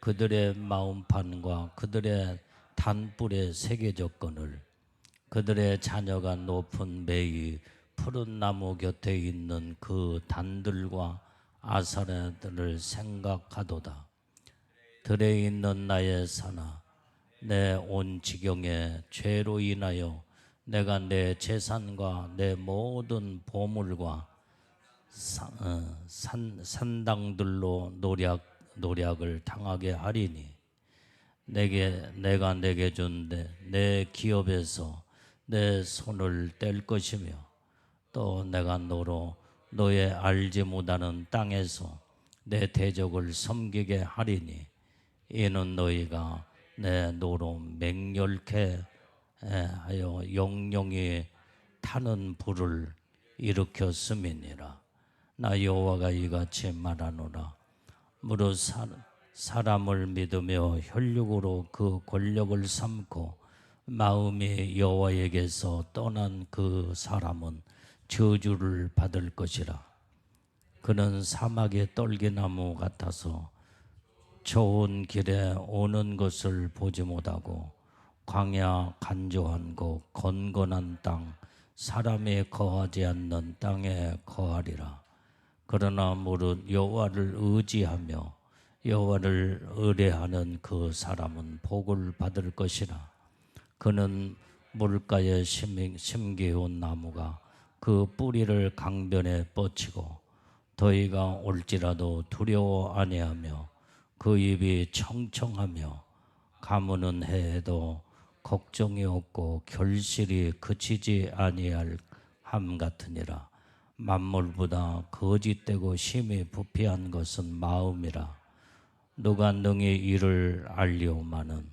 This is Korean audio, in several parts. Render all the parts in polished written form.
그들의 마음판과 그들의 단뿔의 세계적 건을 그들의 자녀가 높은 매이 푸른 나무 곁에 있는 그 단들과 아사라들을 생각하도다. 들에 있는 나의 산아, 내 온 지경의 죄로 인하여 내가 내 재산과 내 모든 보물과 산당들로 노략을 당하게 하리니 내가 내게 준 내 기업에서 내 손을 뗄 것이며 또 내가 너의 알지 못하는 땅에서 내 대적을 섬기게 하리니 이는 너희가 내 노로 맹렬케 하여 영영이 타는 불을 일으켰음이니라. 나 여호와가 이같이 말하노라. 무릇 사람을 믿으며 혈육으로 그 권력을 삼고 마음이 여호와에게서 떠난 그 사람은 저주를 받을 것이라. 그는 사막의 떨기나무 같아서 좋은 길에 오는 것을 보지 못하고 광야 간조한 곳 건건한 땅 사람이 거하지 않는 땅에 거하리라. 그러나 무릇 여호와를 의지하며 여호와를 의뢰하는 그 사람은 복을 받을 것이라. 그는 물가에 심기운 나무가 그 뿌리를 강변에 뻗치고 더위가 올지라도 두려워 아니하며 그 입이 청청하며 가무는 해에도 걱정이 없고 결실이 그치지 아니할 함 같으니라. 만물보다 거짓되고 심히 부패한 것은 마음이라. 누가 능히 이를 알리오마는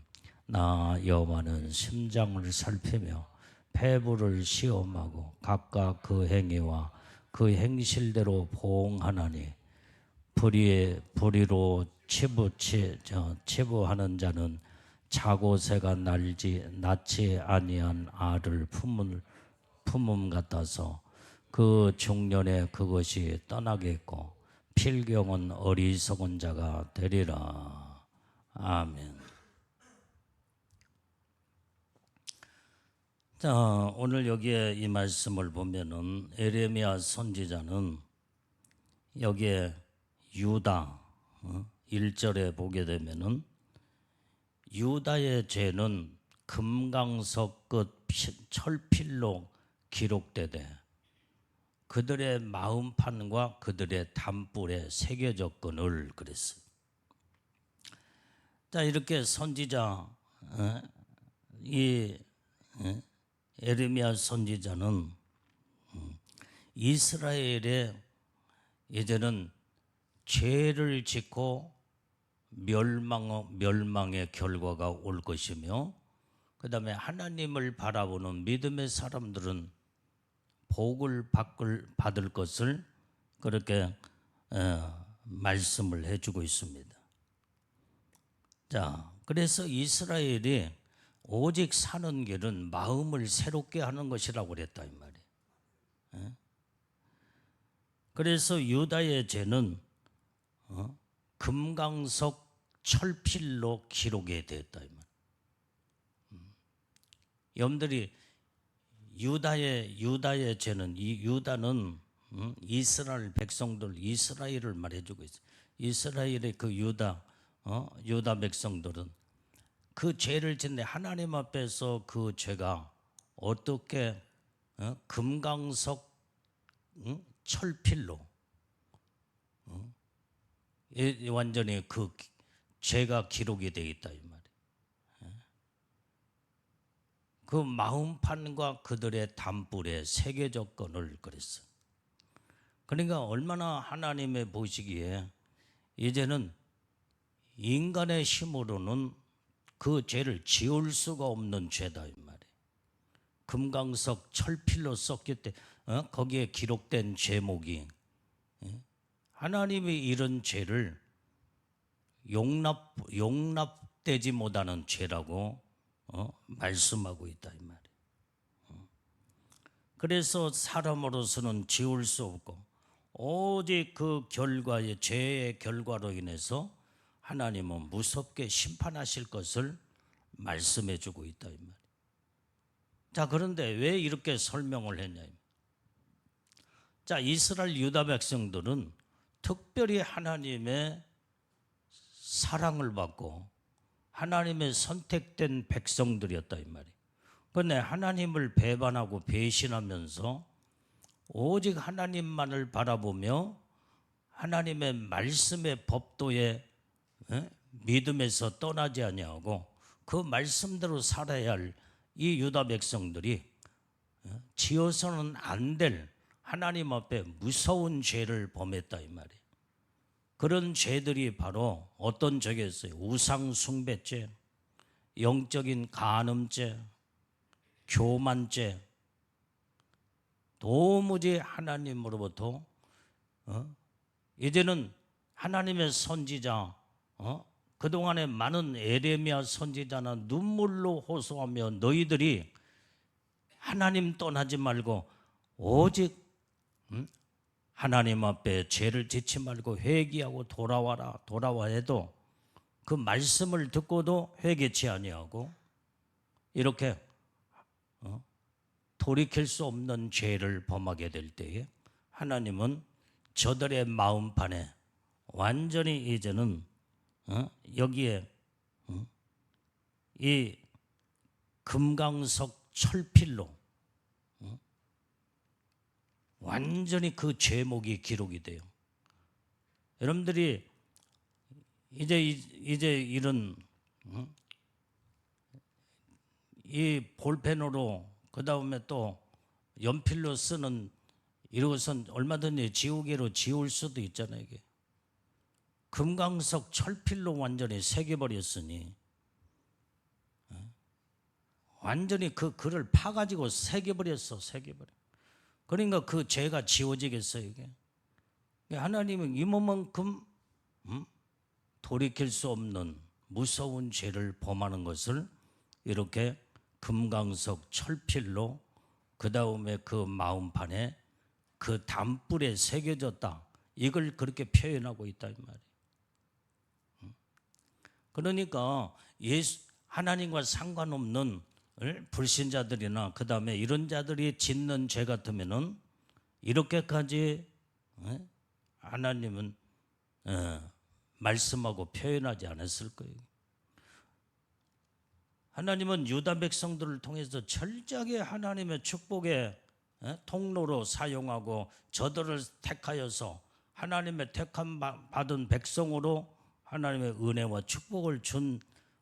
나 여호와는 심장을 살피며 폐부를 시험하고 각각 그 행위와 그 행실대로 보응하나니 불의로 치부하는 자는 자고새가 낳지 아니한 알을 품음 같아서 그 중년에 그것이 떠나겠고 필경은 어리석은 자가 되리라. 아멘. 자, 오늘 여기에 이 말씀을 보면은 에레미야 선지자는 여기에 유다 1절에 보게 되면은 유다의 죄는 금강석 끝 철필로 기록되되 그들의 마음판과 그들의 단뿔의 세계적 건을 그랬어요. 자, 이렇게 선지자 이 에레미야 선지자는 이스라엘의 이제는 죄를 짓고 멸망의 결과가 올 것이며 그 다음에 하나님을 바라보는 믿음의 사람들은 복을 받을 것을 그렇게 말씀을 해주고 있습니다. 자, 그래서 이스라엘이 오직 사는 길은 마음을 새롭게 하는 것이라고 그랬다 이 말이에요. 그래서 유다의 죄는 금강석 철필로 기록이 되었다 이 말이에요. 여러분들이 유다의 죄는 이 유다는 이스라엘 백성들 이스라엘을 말해주고 있어요. 이스라엘의 그 유다 백성들은 그 죄를 짓는데 하나님 앞에서 그 죄가 어떻게 금강석 철필로 완전히 그 죄가 기록이 되어 있다 이 말이에요. 그 마음판과 그들의 단뿔의 세계적 건을 그랬어요. 그러니까 얼마나 하나님의 보시기에 이제는 인간의 힘으로는 그 죄를 지울 수가 없는 죄다 이 말이에요. 금강석 철필로 썼기 때문에 거기에 기록된 제목이 하나님이 이런 죄를 용납되지 못하는 죄라고 말씀하고 있다 이 말이에요. 그래서 사람으로서는 지울 수 없고 오직 그 결과의 죄의 결과로 인해서 하나님은 무섭게 심판하실 것을 말씀해 주고 있다 이 말이에요. 자, 그런데 왜 이렇게 설명을 했냐? 자, 이스라엘 유다 백성들은 특별히 하나님의 사랑을 받고 하나님의 선택된 백성들이었다 이 말이에요. 그런데 하나님을 배반하고 배신하면서 오직 하나님만을 바라보며 하나님의 말씀의 법도에 믿음에서 떠나지 아니하고 그 말씀대로 살아야 할 이 유다 백성들이 지어서는 안 될 하나님 앞에 무서운 죄를 범했다 이 말이에요. 그런 죄들이 바로 어떤 죄겠어요? 우상 숭배죄, 영적인 간음죄, 교만죄, 도무지 하나님으로부터 이제는 하나님의 선지자, 그동안에 많은 에레미야 선지자나 눈물로 호소하며 너희들이 하나님 떠나지 말고 오직 하나님 앞에 죄를 짓지 말고 회개하고 돌아와 해도 그 말씀을 듣고도 회개치 아니하고 이렇게 돌이킬 수 없는 죄를 범하게 될 때에 하나님은 저들의 마음판에 완전히 이제는 여기에 이 금강석 철필로 완전히 그 죄목이 기록이 돼요. 여러분들이 이제 이런 이 볼펜으로 그 다음에 또 연필로 쓰는 이것은 얼마든지 지우개로 지울 수도 있잖아요. 이게 금강석 철필로 완전히 새겨버렸으니 완전히 그 글을 파가지고 새겨버렸어. 그러니까 그 죄가 지워지겠어요. 이게 하나님은 이만큼 돌이킬 수 없는 무서운 죄를 범하는 것을 이렇게 금강석 철필로 그 다음에 그 마음판에 그 담불에 새겨졌다. 이걸 그렇게 표현하고 있다 이 말이에요. 그러니까 하나님과 상관없는 불신자들이나 그 다음에 이런 자들이 짓는 죄 같으면은 이렇게까지 하나님은 말씀하고 표현하지 않았을 거예요. 하나님은 유다 백성들을 통해서 철저하게 하나님의 축복의 통로로 사용하고 저들을 택하여서 하나님의 택함 받은 백성으로 하나님의 은혜와 축복을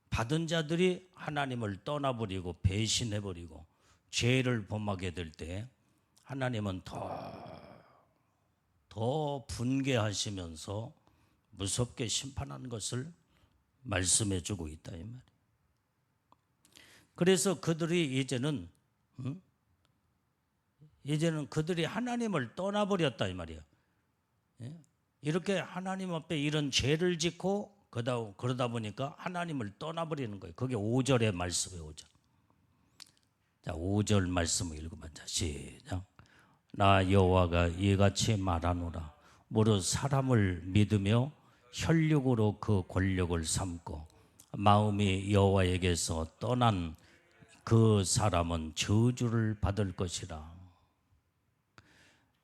받은 자들이 하나님을 떠나버리고 배신해버리고 죄를 범하게 될 때 하나님은 더 분개하시면서 무섭게 심판하는 것을 말씀해 주고 있다 이 말이에요. 그래서 그들이 이제는 그들이 하나님을 떠나버렸다 이 말이에요. 이렇게 하나님 앞에 이런 죄를 짓고 그러다 보니까 하나님을 떠나버리는 거예요. 그게 5절의 말씀이에요. 5절. 자, 5절 말씀을 읽으면 시작. 나 여호와가 이같이 말하노라. 무릇 사람을 믿으며 혈육으로 그 권력을 삼고 마음이 여호와에게서 떠난 그 사람은 저주를 받을 것이라.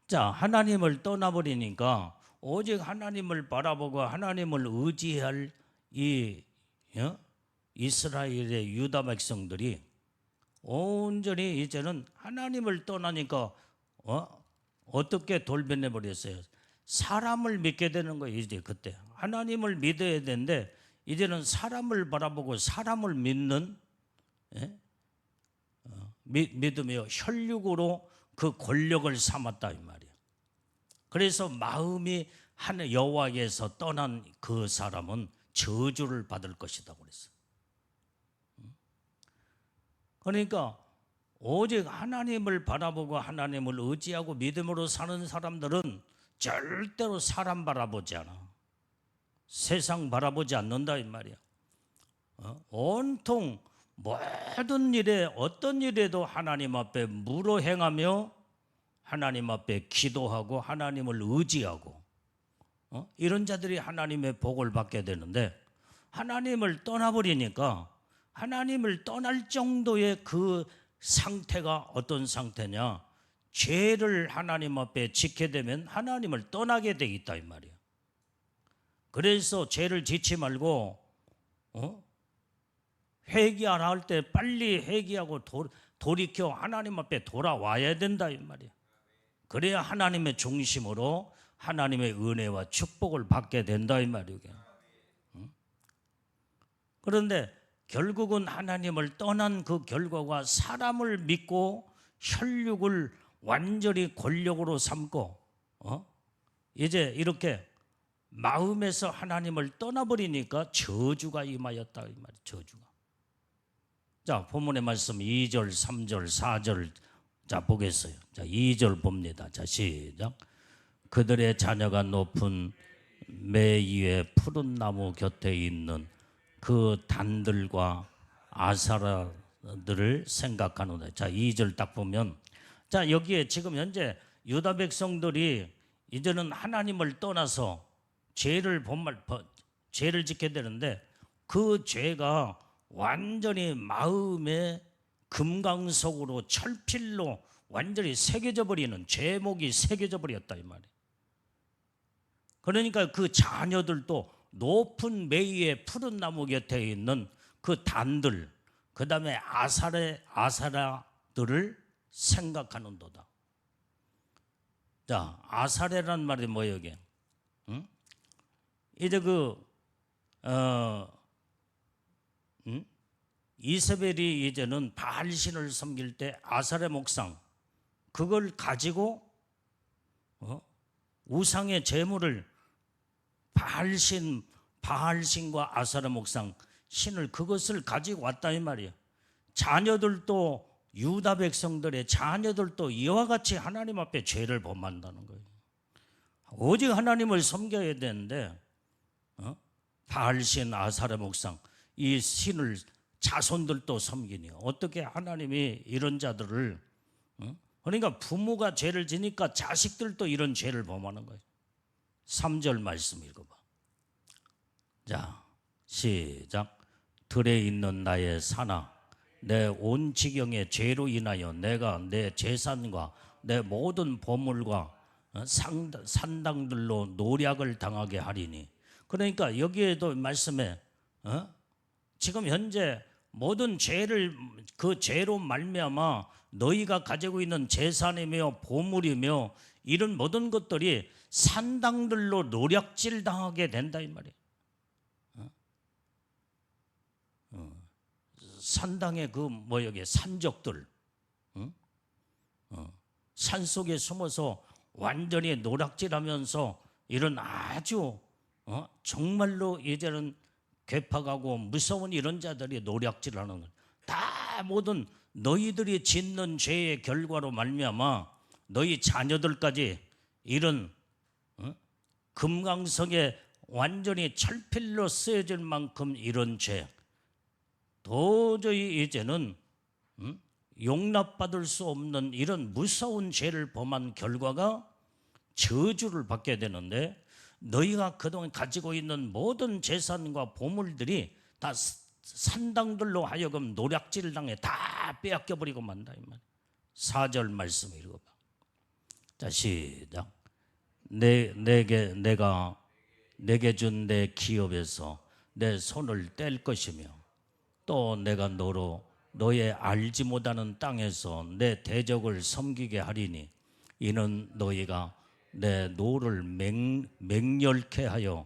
자, 하나님을 떠나버리니까 오직 하나님을 바라보고 하나님을 의지할 이 이스라엘의 유다 백성들이 온전히 이제는 하나님을 떠나니까 어떻게 돌변해 버렸어요? 사람을 믿게 되는 거예요. 이제 그때 하나님을 믿어야 되는데 이제는 사람을 바라보고 사람을 믿는 믿으며 혈육으로 그 권력을 삼았다 이 말이에요. 그래서 마음이 하늘 여호와에게서 떠난 그 사람은 저주를 받을 것이다 그랬어요. 그러니까 오직 하나님을 바라보고 하나님을 의지하고 믿음으로 사는 사람들은 절대로 사람 바라보지 않아. 세상 바라보지 않는다 이 말이야. 온통 모든 일에 어떤 일에도 하나님 앞에 무로 행하며 하나님 앞에 기도하고 하나님을 의지하고 이런 자들이 하나님의 복을 받게 되는데 하나님을 떠나버리니까 하나님을 떠날 정도의 그 상태가 어떤 상태냐? 죄를 하나님 앞에 짓게 되면 하나님을 떠나게 돼 있다 이 말이에요. 그래서 죄를 짓지 말고 회개하라 할 때 빨리 회개하고 돌이켜 하나님 앞에 돌아와야 된다 이 말이에요. 그래야 하나님의 중심으로 하나님의 은혜와 축복을 받게 된다 이 말이에요. 그런데 결국은 하나님을 떠난 그 결과가 사람을 믿고 혈육을 완전히 권력으로 삼고 이제 이렇게 마음에서 하나님을 떠나버리니까 저주가 임하였다 이 말이에요. 저주가. 자, 본문의 말씀 2절, 3절, 4절 자 보겠어요. 자, 2절 봅니다. 자, 시작. 그들의 자녀가 높은 매 위에 푸른 나무 곁에 있는 그 단들과 아사라들을 생각하노라. 자, 2절 딱 보면 자, 여기에 지금 현재 유다 백성들이 이제는 하나님을 떠나서 죄를 짓게 되는데 그 죄가 완전히 마음의 금강석으로 철필로 완전히 새겨져 버리는 죄목이 새겨져 버렸다 이 말이에요. 그러니까 그 자녀들도 높은 매위의 푸른 나무 곁에 있는 그 단들, 그 다음에 아사라들을 생각하는도다. 자, 아사레란 말이 뭐예요 이게? 이제 이세벨이 이제는 바알신을 섬길 때 아사레 목상 그걸 가지고 우상의 제물을 바알신과 아사레 목상 신을 그것을 가지고 왔다 이 말이에요. 자녀들도 유다 백성들의 자녀들도 이와 같이 하나님 앞에 죄를 범한다는 거예요. 오직 하나님을 섬겨야 되는데 바알신 아사레 목상 이 신을 자손들도 섬기니 어떻게 하나님이 이런 자들을 그러니까 부모가 죄를 지니까 자식들도 이런 죄를 범하는 거예요. 3절 말씀 읽어봐. 자, 시작. 들에 있는 나의 산아, 내 온 지경의 죄로 인하여 내가 내 재산과 내 모든 보물과 산당들로 노략을 당하게 하리니. 그러니까 여기에도 말씀에 지금 현재 모든 죄를 그 죄로 말미암아 너희가 가지고 있는 재산이며 보물이며 이런 모든 것들이 산당들로 노략질 당하게 된다 이 말이에요. 산당의 그 여기 산적들, 산속에 숨어서 완전히 노략질하면서 이런 아주 정말로 이제는 괴팍하고 무서운 이런 자들이 노략질하는 것. 다 모든 너희들이 짓는 죄의 결과로 말미암아 너희 자녀들까지 이런 금강석에 완전히 철필로 쓰여질 만큼 이런 죄 도저히 이제는 용납받을 수 없는 이런 무서운 죄를 범한 결과가 저주를 받게 되는데 너희가 그동안 가지고 있는 모든 재산과 보물들이 다 산당들로 하여금 노략질을 당해 다 빼앗겨버리고 만다 이 말. 4절 말씀 읽어봐. 자, 시작. 내가 내게 준 내 기업에서 내 손을 뗄 것이며 또 내가 너의 알지 못하는 땅에서 내 대적을 섬기게 하리니 이는 너희가 내 노를 맹렬케 하여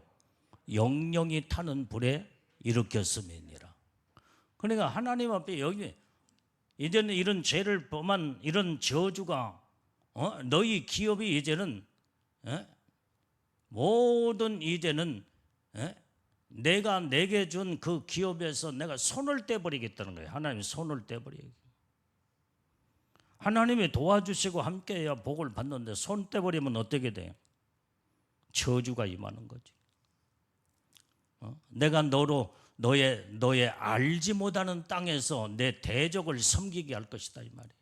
영영이 타는 불에 일으켰음이니라. 그러니까 하나님 앞에 여기 이제는 이런 죄를 범한 이런 저주가 너희 기업이 이제는 모든 이제는 내가 내게 준 그 기업에서 내가 손을 떼버리겠다는 거예요. 하나님이 손을 떼버리게. 하나님이 도와주시고 함께해야 복을 받는데 손 떼버리면 어떻게 돼요? 저주가 임하는 거지. 내가 너의 알지 못하는 땅에서 내 대적을 섬기게 할 것이다 이 말이에요.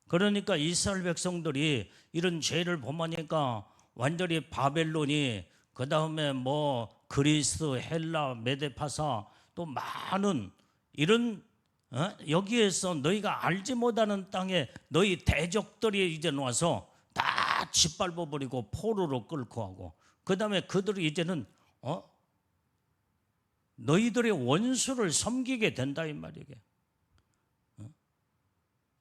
그러니까 이스라엘 백성들이 이런 죄를 범하니까 완전히 바벨론이 그 다음에 그리스, 헬라, 메데파사 또 많은 이런 여기에서 너희가 알지 못하는 땅에 너희 대적들이 이제 와서 다 짓밟아 버리고 포로로 끌고 하고, 그 다음에 그들이 이제는 너희들의 원수를 섬기게 된다 이 말이게.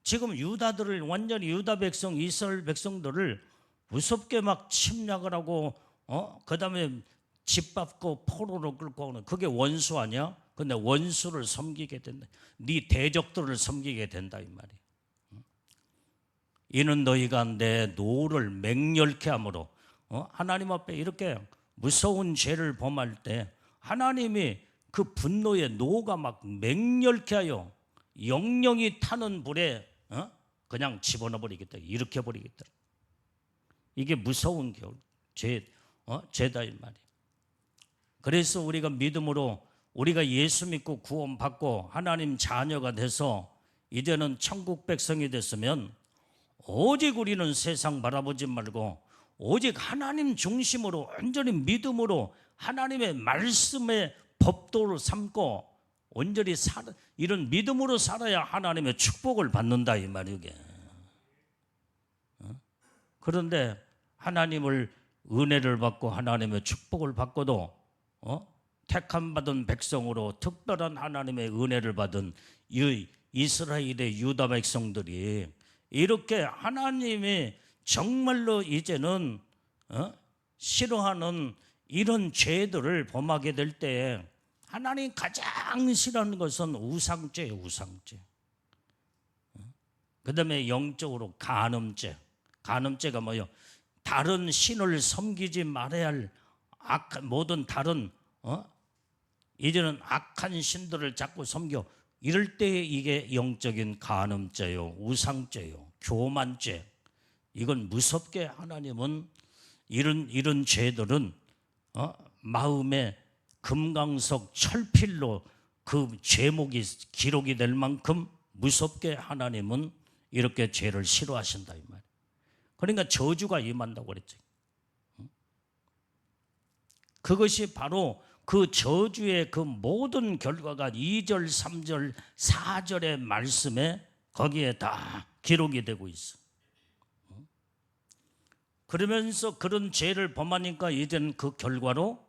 지금 유다들을 완전히 유다 백성, 이스라엘 백성들을 무섭게 막 침략을 하고 그 다음에 짓밟고 포로로 끌고 오는, 그게 원수 아니야? 근데 원수를 섬기게 된다. 네 대적들을 섬기게 된다 이 말이야. 이는 너희가 내 노를 맹렬케 함으로, 하나님 앞에 이렇게 무서운 죄를 범할 때 하나님이 그 분노의 노가 막 맹렬케 하여 영영이 타는 불에 그냥 집어넣어 버리겠다, 일으켜 버리겠다. 이게 무서운 죄다 이 말이야. 그래서 우리가 믿음으로 우리가 예수 믿고 구원받고 하나님 자녀가 돼서 이제는 천국 백성이 됐으면 오직 우리는 세상 바라보지 말고 오직 하나님 중심으로 온전히 믿음으로 하나님의 말씀의 법도를 삼고 온전히 이런 믿음으로 살아야 하나님의 축복을 받는다 이 말이게. 그런데 하나님을 은혜를 받고 하나님의 축복을 받고도 택함 받은 백성으로 특별한 하나님의 은혜를 받은 이 이스라엘의 유다 백성들이 이렇게 하나님이 정말로 이제는 싫어하는 이런 죄들을 범하게 될 때 하나님 가장 싫어하는 것은 우상죄예요. 우상죄. 그 다음에 영적으로 간음죄. 간음죄가 뭐예요? 다른 신을 섬기지 말아야 할 모든 다른 이제는 악한 신들을 자꾸 섬겨, 이럴 때 이게 영적인 간음죄요, 우상죄요, 교만죄. 이건 무섭게 하나님은 이런 죄들은 마음에 금강석 철필로 그 죄목이 기록이 될 만큼 무섭게 하나님은 이렇게 죄를 싫어하신다 이 말. 그러니까 저주가 임한다고 그랬죠. 그것이 바로 그 저주의 그 모든 결과가 2절, 3절, 4절의 말씀에 거기에 다 기록이 되고 있어. 그러면서 그런 죄를 범하니까 이제는 그 결과로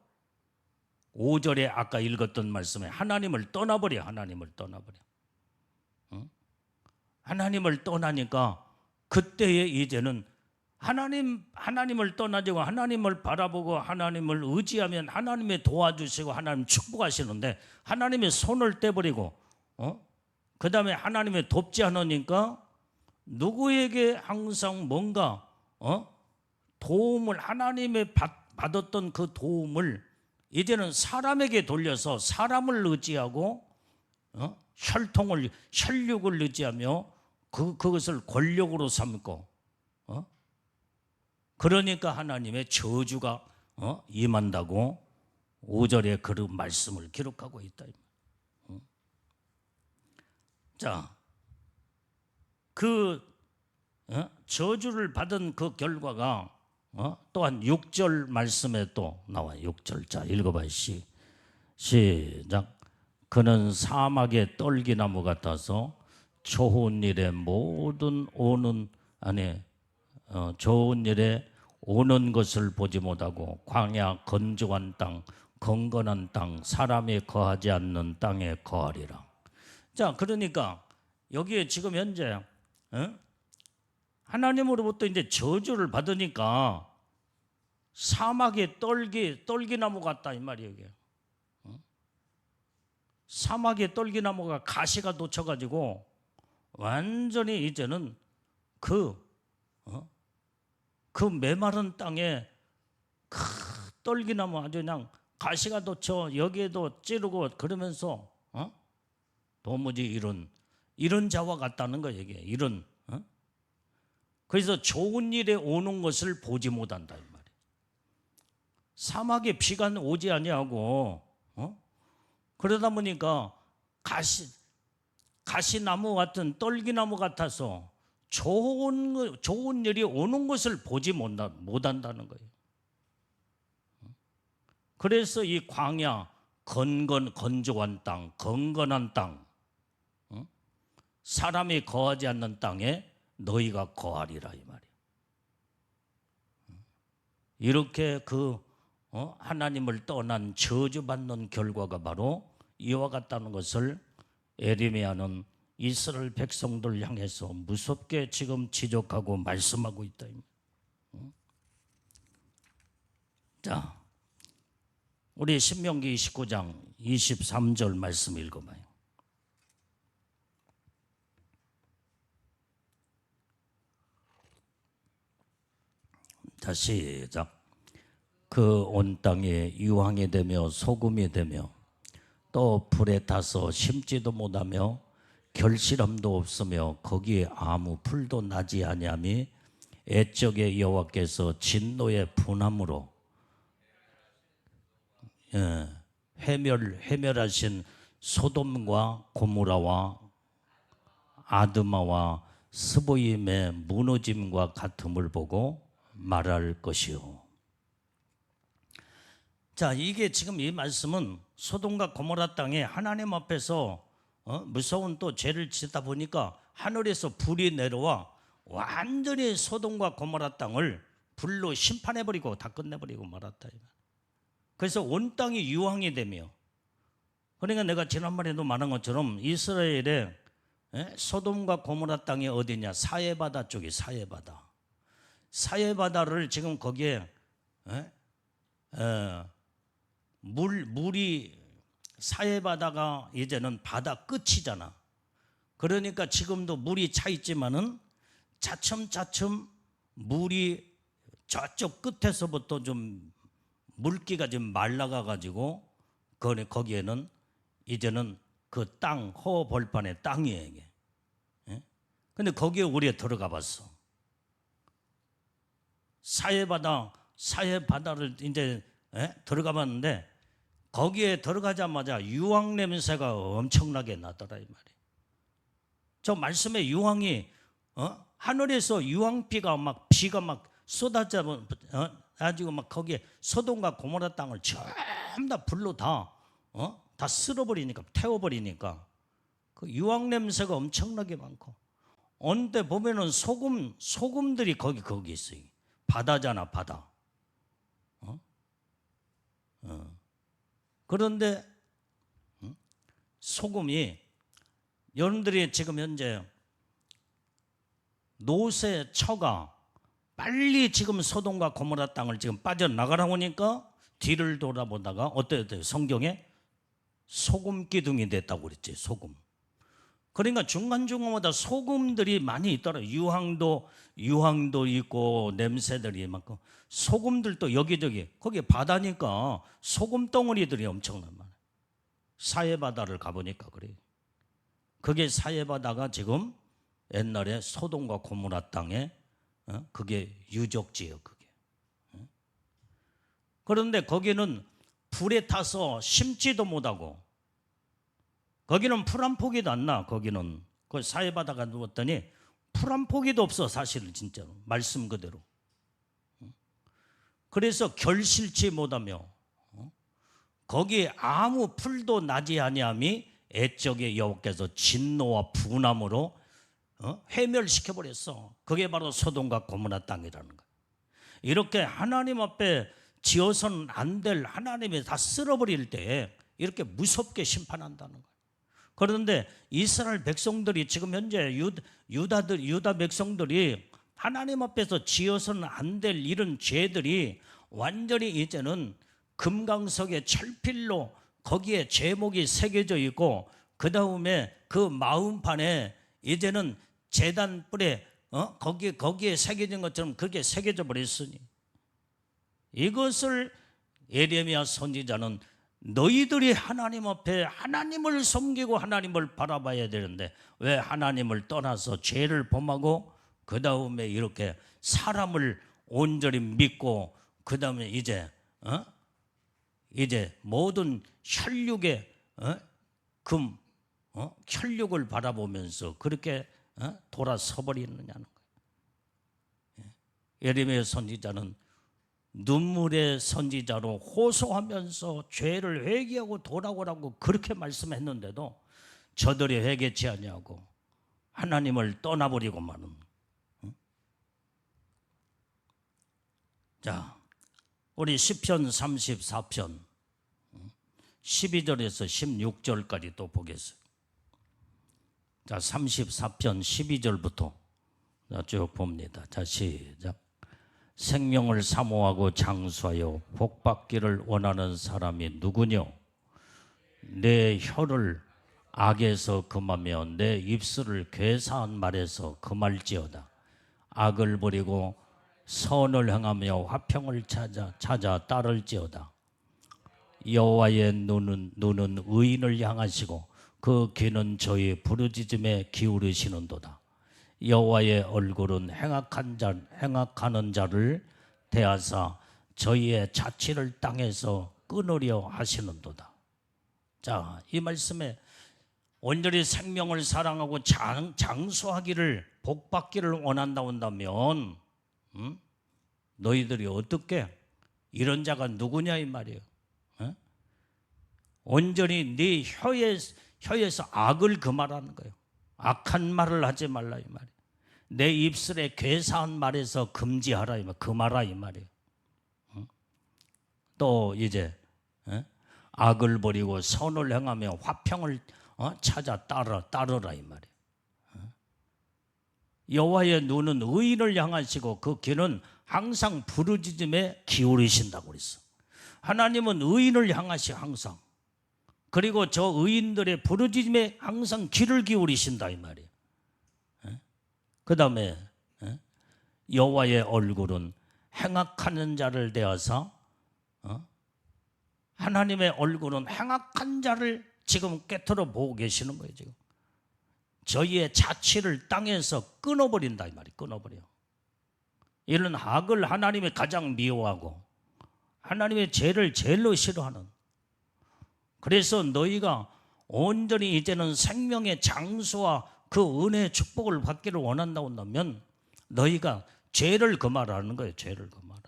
5절에 아까 읽었던 말씀에 하나님을 떠나버려. 하나님을 떠나버려. 하나님을 떠나니까 그때에 이제는 하나님을 떠나지고 하나님을 바라보고 하나님을 의지하면 하나님이 도와주시고 하나님 축복하시는데 하나님의 손을 떼버리고 그 다음에 하나님이 돕지 않으니까 누구에게 항상 뭔가 도움을 하나님의 받았던 그 도움을 이제는 사람에게 돌려서 사람을 의지하고 혈육을 의지하며 그것을 권력으로 삼고 그러니까 하나님의 저주가 임한다고 5절에 그 말씀을 기록하고 있다. 자, 그 저주를 받은 그 결과가 또한 6절 말씀에 또 나와요. 6절. 자, 읽어봐요. 시작. 그는 사막의 떨기나무 같아서 좋은 일에 좋은 일에 오는 것을 보지 못하고 광야 건조한 땅, 건건한 땅, 사람이 거하지 않는 땅에 거하리라. 자, 그러니까 여기에 지금 현재 하나님으로부터 이제 저주를 받으니까 사막의 떨기나무 같다 이 말이에요. 이게. 사막의 떨기나무가 가시가 돋쳐가지고 완전히 이제는 그 메마른 땅에 떨기나무 아주 그냥 가시가 돋쳐 여기에도 찌르고 그러면서 도무지 이런 자와 같다는 거예요. 이게 이런 그래서 좋은 일에 오는 것을 보지 못한다 이 말이에요. 사막에 비가 오지 아니하고 그러다 보니까 가시나무 같은 떨기나무 같아서 좋은 일이 오는 것을 보지 못한다는 거예요. 그래서 이 광야 건조한 땅, 건건한 땅, 사람이 거하지 않는 땅에 너희가 거하리라 이 말이야. 이렇게 하나님을 떠난 저주받는 결과가 바로 이와 같다는 것을 에레미야는 이스라엘 백성들 향해서 무섭게 지금 지적하고 말씀하고 있다. 자, 우리 신명기 29장 23절 말씀 읽어봐요. 다시 시작. 그 온 땅에 유황이 되며 소금이 되며 또 불에 타서 심지도 못하며 결실함도 없으며 거기에 아무 풀도 나지 아니함이 애적의 여호와께서 진노의 분함으로 회멸하신 소돔과 고모라와 아드마와 스보임의 무너짐과 같음을 보고 말할 것이요. 자, 이게 지금 이 말씀은 소돔과 고모라 땅에 하나님 앞에서 무서운 또 죄를 짓다 보니까 하늘에서 불이 내려와 완전히 소돔과 고모라 땅을 불로 심판해버리고 다 끝내버리고 말았다. 그래서 온 땅이 유황이 되며, 그러니까 내가 지난번에도 말한 것처럼 이스라엘의 소돔과 고모라 땅이 어디냐? 사해바다 쪽이 사해바다. 사해바다를 지금 거기에 물이 사해바다가 이제는 바다 끝이잖아. 그러니까 지금도 물이 차 있지만은 차츰차츰 물이 저쪽 끝에서부터 좀 물기가 좀 말라가 가지고 거기에는 이제는 그 땅 허벌판의 땅이에요 이게. 근데 거기에 우리가 들어가 봤어. 사해바다를 이제 들어가 봤는데 거기에 들어가자마자 유황 냄새가 엄청나게 나더라 이 말이에요. 저 말씀에 유황이 하늘에서 유황비가 막 비가 막 쏟아져 가지고 막 거기에 소돔과 고모라 땅을 전부 다 불로 다 쓸어버리니까, 태워버리니까 그 유황 냄새가 엄청나게 많고, 어느 때 보면은 소금들이 거기 있어요. 바다잖아, 바다. 그런데 소금이, 여러분들이 지금 현재 노새 처가 빨리 지금 소돔과 고모라 땅을 지금 빠져나가라고 하니까 뒤를 돌아보다가 어때요? 성경에 소금 기둥이 됐다고 그랬지. 소금. 그러니까 중간중간마다 소금들이 많이 있더라. 유황도 있고 냄새들이 많고 소금들도 여기저기, 거기 바다니까 소금 덩어리들이 엄청난 많아요. 사해바다를 가보니까 그래요. 그게 사해바다가 지금 옛날에 소돔과 고모라 땅에 그게 유적지예요. 그게. 그런데 거기는 불에 타서 심지도 못하고, 거기는 풀 한 포기도 안 나. 거기는 그 사해바다가 누웠더니 풀 한 포기도 없어. 사실은 진짜로 말씀 그대로. 그래서 결실치 못하며 거기에 아무 풀도 나지 아니함이 애적의 여호와께서 진노와 분함으로 회멸시켜 버렸어. 그게 바로 소돔과 고모라 땅이라는 거야. 이렇게 하나님 앞에 지어서는 안 될, 하나님이 다 쓸어버릴 때 이렇게 무섭게 심판한다는 거야. 그런데 이스라엘 백성들이 지금 현재 유다 백성들이 하나님 앞에서 지어서는 안 될 이런 죄들이 완전히 이제는 금강석의 철필로 거기에 제목이 새겨져 있고, 그 다음에 그 마음판에 이제는 제단 뿔에 거기에 새겨진 것처럼 그렇게 새겨져 버렸으니, 이것을 예레미야 선지자는 너희들이 하나님 앞에 하나님을 섬기고 하나님을 바라봐야 되는데 왜 하나님을 떠나서 죄를 범하고 그 다음에 이렇게 사람을 온전히 믿고 그 다음에 이제 모든 혈육의 혈육을 바라보면서 그렇게 돌아서 버리느냐는 거예요. 예레미야 선지자는 눈물의 선지자로 호소하면서 죄를 회개하고 돌아오라고 그렇게 말씀했는데도 저들이 회개치 아니하고 하나님을 떠나버리고 마는. 자, 우리 시편 34편 12절에서 16절까지 또 보겠어요. 자, 34편 12절부터 쭉 봅니다. 자, 시작. 생명을 사모하고 장수하여 복받기를 원하는 사람이 누구뇨? 내 혀를 악에서 금하며 내 입술을 괴사한 말에서 금할지어다. 악을 버리고 선을 행하며 화평을 찾아 따를지어다. 여호와의 눈은 의인을 향하시고 그 귀는 저희 부르짖음에 기울이시는도다. 여호와의 얼굴은 행악하는 자를 대하사 저희의 자취를 땅에서 끊으려 하시는도다. 자, 이 말씀에 온전히 생명을 사랑하고 장수하기를 복받기를 원한다고 한다면 너희들이 어떻게 이런 자가 누구냐 이 말이에요. 온전히 네 혀에서 악을 금하라는 거예요. 악한 말을 하지 말라 이 말이에요. 내 입술에 괴사한 말에서 금지하라 이 말, 금하라 이 말이에요. 또 이제 악을 버리고 선을 행하며 화평을 찾아 따르라 이 말이에요. 여호와의 눈은 의인을 향하시고 그 귀는 항상 부르짖음에 기울이신다고 그랬어. 하나님은 의인을 향하시 항상. 그리고 저 의인들의 부르짖음에 항상 귀를 기울이신다 이 말이에요. 그 다음에 여호와의 얼굴은 행악하는 자를 대하사 하나님의 얼굴은 행악한 자를 지금 꿰뚫어 보고 계시는 거예요. 지금 저희의 자취를 땅에서 끊어버린다 이 말이에요. 끊어버려. 이런 악을 하나님이 가장 미워하고 하나님의 죄를 제일로 싫어하는. 그래서 너희가 온전히 이제는 생명의 장수와 그 은혜의 축복을 받기를 원한다고 한다면 너희가 죄를 금하라는 거예요. 죄를 금하라.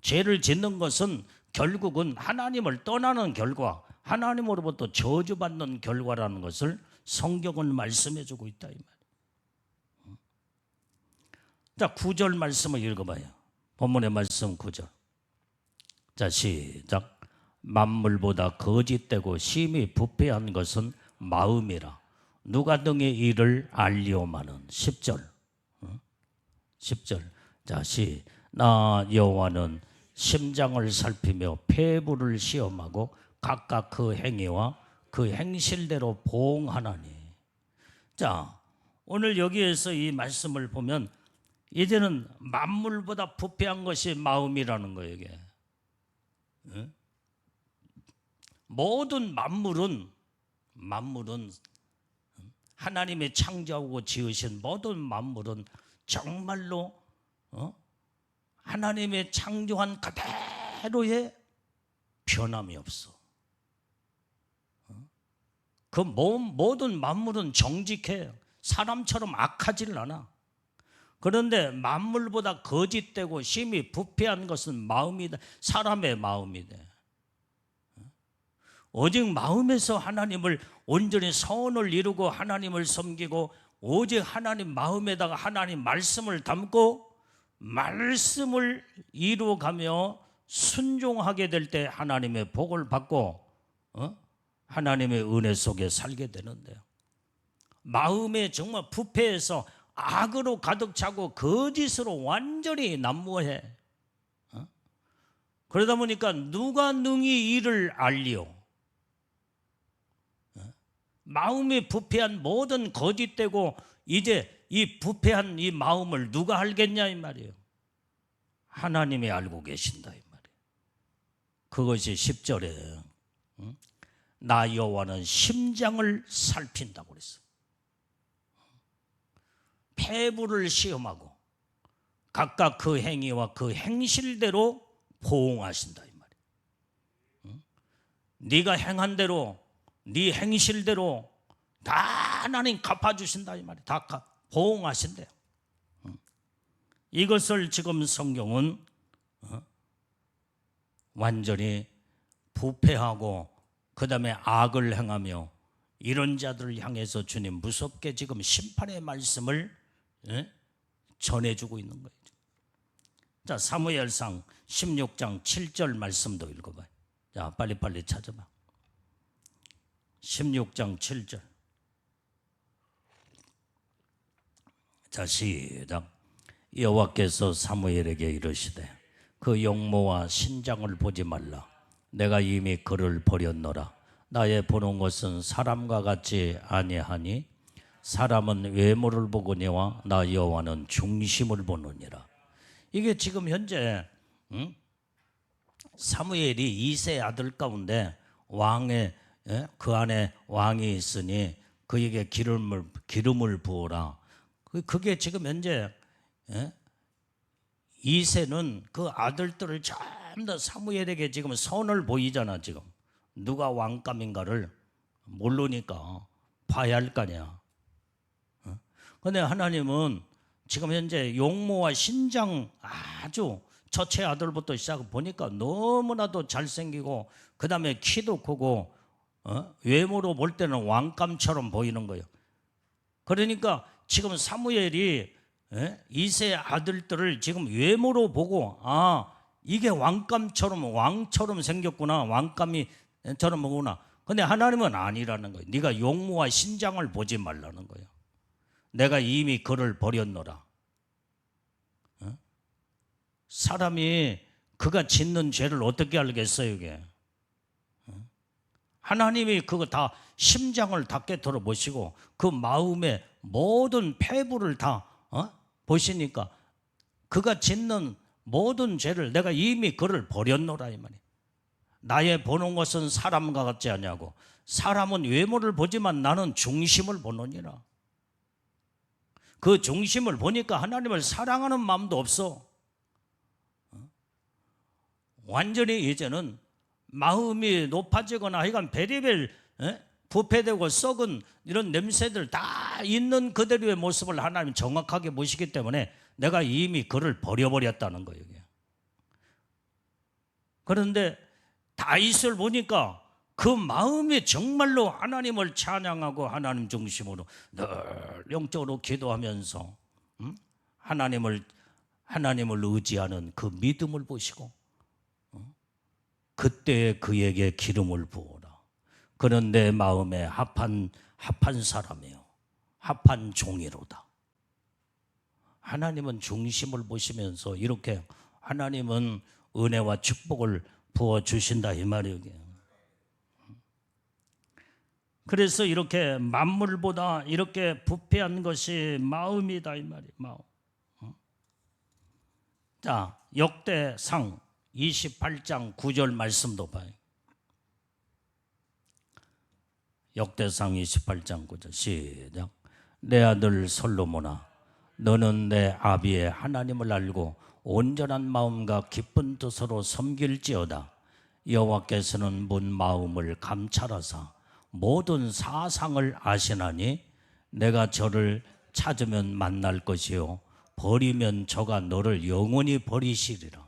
죄를 짓는 것은 결국은 하나님을 떠나는 결과, 하나님으로부터 저주받는 결과라는 것을 성경은 말씀해 주고 있다 이 말이에요. 자, 9절 말씀을 읽어봐요. 본문의 말씀 9절. 자, 시작. 만물보다 거짓되고 심히 부패한 것은 마음이라. 누가 등의 일을 알리오마는. 10절. 10절. 자, 나 여호와는 심장을 살피며 폐부를 시험하고 각각 그 행위와 그 행실대로 보응하나니. 자, 오늘 여기에서 이 말씀을 보면 이제는 만물보다 부패한 것이 마음이라는 거예요. 이게 모든 만물은 하나님이 창조하고 지으신 모든 만물은 정말로 하나님의 창조한 그대로의 변함이 없어. 그 모든 만물은 정직해. 사람처럼 악하지를 않아. 그런데 만물보다 거짓되고 심히 부패한 것은 마음이다. 사람의 마음이다. 오직 마음에서 하나님을 온전히 선을 이루고 하나님을 섬기고 오직 하나님 마음에다가 하나님 말씀을 담고 말씀을 이루어가며 순종하게 될 때 하나님의 복을 받고 하나님의 은혜 속에 살게 되는데요. 마음에 정말 부패해서 악으로 가득 차고 거짓으로 완전히 난무해. 그러다 보니까 누가 능히 이를 알리오. 마음이 부패한 모든 거짓되고 이제 이 부패한 이 마음을 누가 알겠냐 이 말이에요. 하나님이 알고 계신다 이 말이에요. 그것이 10절에 나 여호와는 심장을 살핀다고 그랬어. 폐부를 시험하고 각각 그 행위와 그 행실대로 보응하신다 이 말이에요. 네가 행한 대로 네 행실대로 다 하나님 갚아주신다 이 말이에요. 다 보응하신대요. 이것을 지금 성경은 완전히 부패하고 그 다음에 악을 행하며 이런 자들을 향해서 주님 무섭게 지금 심판의 말씀을 전해주고 있는 거예요. 자, 사무엘상 16장 7절 말씀도 읽어봐요. 자, 빨리빨리 찾아봐. 16장 7절. 자, 시작. 여호와께서 사무엘에게 이르시되 그 용모와 신장을 보지 말라. 내가 이미 그를 버렸노라. 나의 보는 것은 사람과 같지 아니하니 사람은 외모를 보거니와 나 여호와는 중심을 보느니라. 이게 지금 현재 사무엘이 이새의 아들 가운데 왕의 그 안에 왕이 있으니 그에게 기름을 부어라. 그게 지금 현재 이새는 그 아들들을 전부 다 사무엘에게 지금 선을 보이잖아. 지금 누가 왕감인가를 모르니까 봐야 할 거 아니야. 그런데 하나님은 지금 현재 용모와 신장 아주 첫째 아들부터 시작 보니까 너무나도 잘생기고 그 다음에 키도 크고 외모로 볼 때는 왕감처럼 보이는 거예요. 그러니까 지금 사무엘이 이새의 아들들을 지금 외모로 보고 이게 왕처럼 생겼구나, 왕감이처럼 보구나. 근데 하나님은 아니라는 거예요. 네가 용모와 신장을 보지 말라는 거예요. 내가 이미 그를 버렸노라. 사람이 그가 짓는 죄를 어떻게 알겠어요, 이게? 하나님이 그거 다 심장을 다 깨트려 보시고 그 마음의 모든 폐부를 다 보시니까 그가 짓는 모든 죄를 내가 이미 그를 버렸노라 이 말이에요. 나의 보는 것은 사람과 같지 않냐고. 사람은 외모를 보지만 나는 중심을 보느니라. 그 중심을 보니까 하나님을 사랑하는 마음도 없어. 완전히 이제는 마음이 높아지거나 하여간 베리벨 부패되고 썩은 이런 냄새들 다 있는 그대로의 모습을 하나님 정확하게 보시기 때문에 내가 이미 그를 버려버렸다는 거예요. 그런데 다윗을 보니까 그 마음이 정말로 하나님을 찬양하고 하나님 중심으로 늘 영적으로 기도하면서 하나님을 의지하는 그 믿음을 보시고 그때 그에게 기름을 부어라. 그는 내 마음에 합한 사람이요 합한 종이로다. 하나님은 중심을 보시면서 이렇게 하나님은 은혜와 축복을 부어주신다 이 말이에요. 그래서 이렇게 만물보다 이렇게 부패한 것이 마음이다 이 말이에요. 마음. 자, 역대상 28장 9절 말씀도 봐요. 역대상 28장 9절 시작. 내 아들 솔로몬아, 너는 내 아비의 하나님을 알고 온전한 마음과 기쁜 뜻으로 섬길지어다. 여호와께서는 문 마음을 감찰하사 모든 사상을 아시나니 내가 저를 찾으면 만날 것이요 버리면 저가 너를 영원히 버리시리라.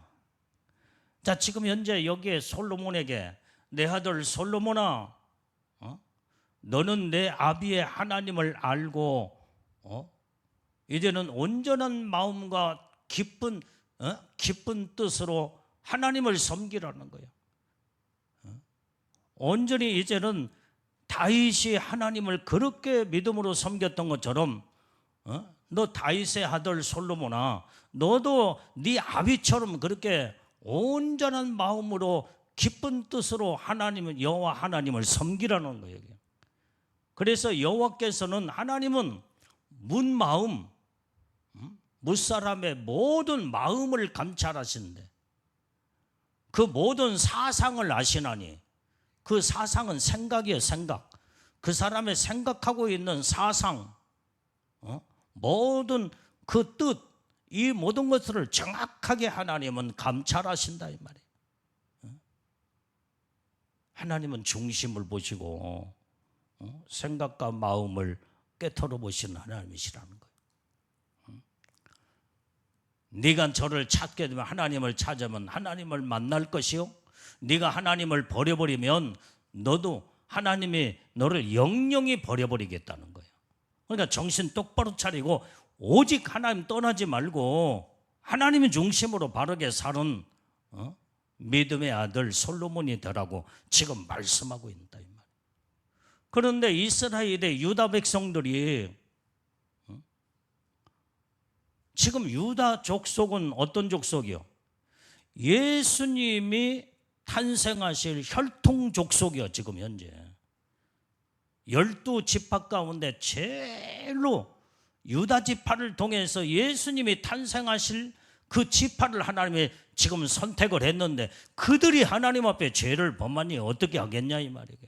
자, 지금 현재 여기에 솔로몬에게 내 아들 솔로몬아, 너는 내 아비의 하나님을 알고 이제는 온전한 마음과 기쁜 뜻으로 하나님을 섬기라는 거예요. 온전히 이제는 다윗이 하나님을 그렇게 믿음으로 섬겼던 것처럼 너 다윗의 아들 솔로몬아, 너도 네 아비처럼 그렇게 온전한 마음으로 기쁜 뜻으로 하나님을 여호와 하나님을 섬기라는 거예요. 그래서 여호와께서는 하나님은 문마음, 무사람의 모든 마음을 감찰하시는데 그 모든 사상을 아시나니, 그 사상은 생각이에요. 생각. 그 사람의 생각하고 있는 사상, 모든 그 뜻, 이 모든 것들을 정확하게 하나님은 감찰하신다 이 말이에요. 하나님은 중심을 보시고 생각과 마음을 깨트려 보시는 하나님이시라는 거예요. 네가 저를 찾게 되면, 하나님을 찾으면 하나님을 만날 것이요, 네가 하나님을 버려버리면 너도 하나님이 너를 영영히 버려버리겠다는 거예요. 그러니까 정신 똑바로 차리고 오직 하나님 떠나지 말고 하나님의 중심으로 바르게 사는 믿음의 아들 솔로몬이 되라고 지금 말씀하고 있다 이 말. 그런데 이스라엘의 유다 백성들이 지금 유다 족속은 어떤 족속이요? 예수님이 탄생하실 혈통 족속이요. 지금 현재 12지파 가운데 제일로 유다 지파를 통해서 예수님이 탄생하실 그 지파를 하나님이 지금 선택을 했는데, 그들이 하나님 앞에 죄를 범하니 어떻게 하겠냐 이 말이에요.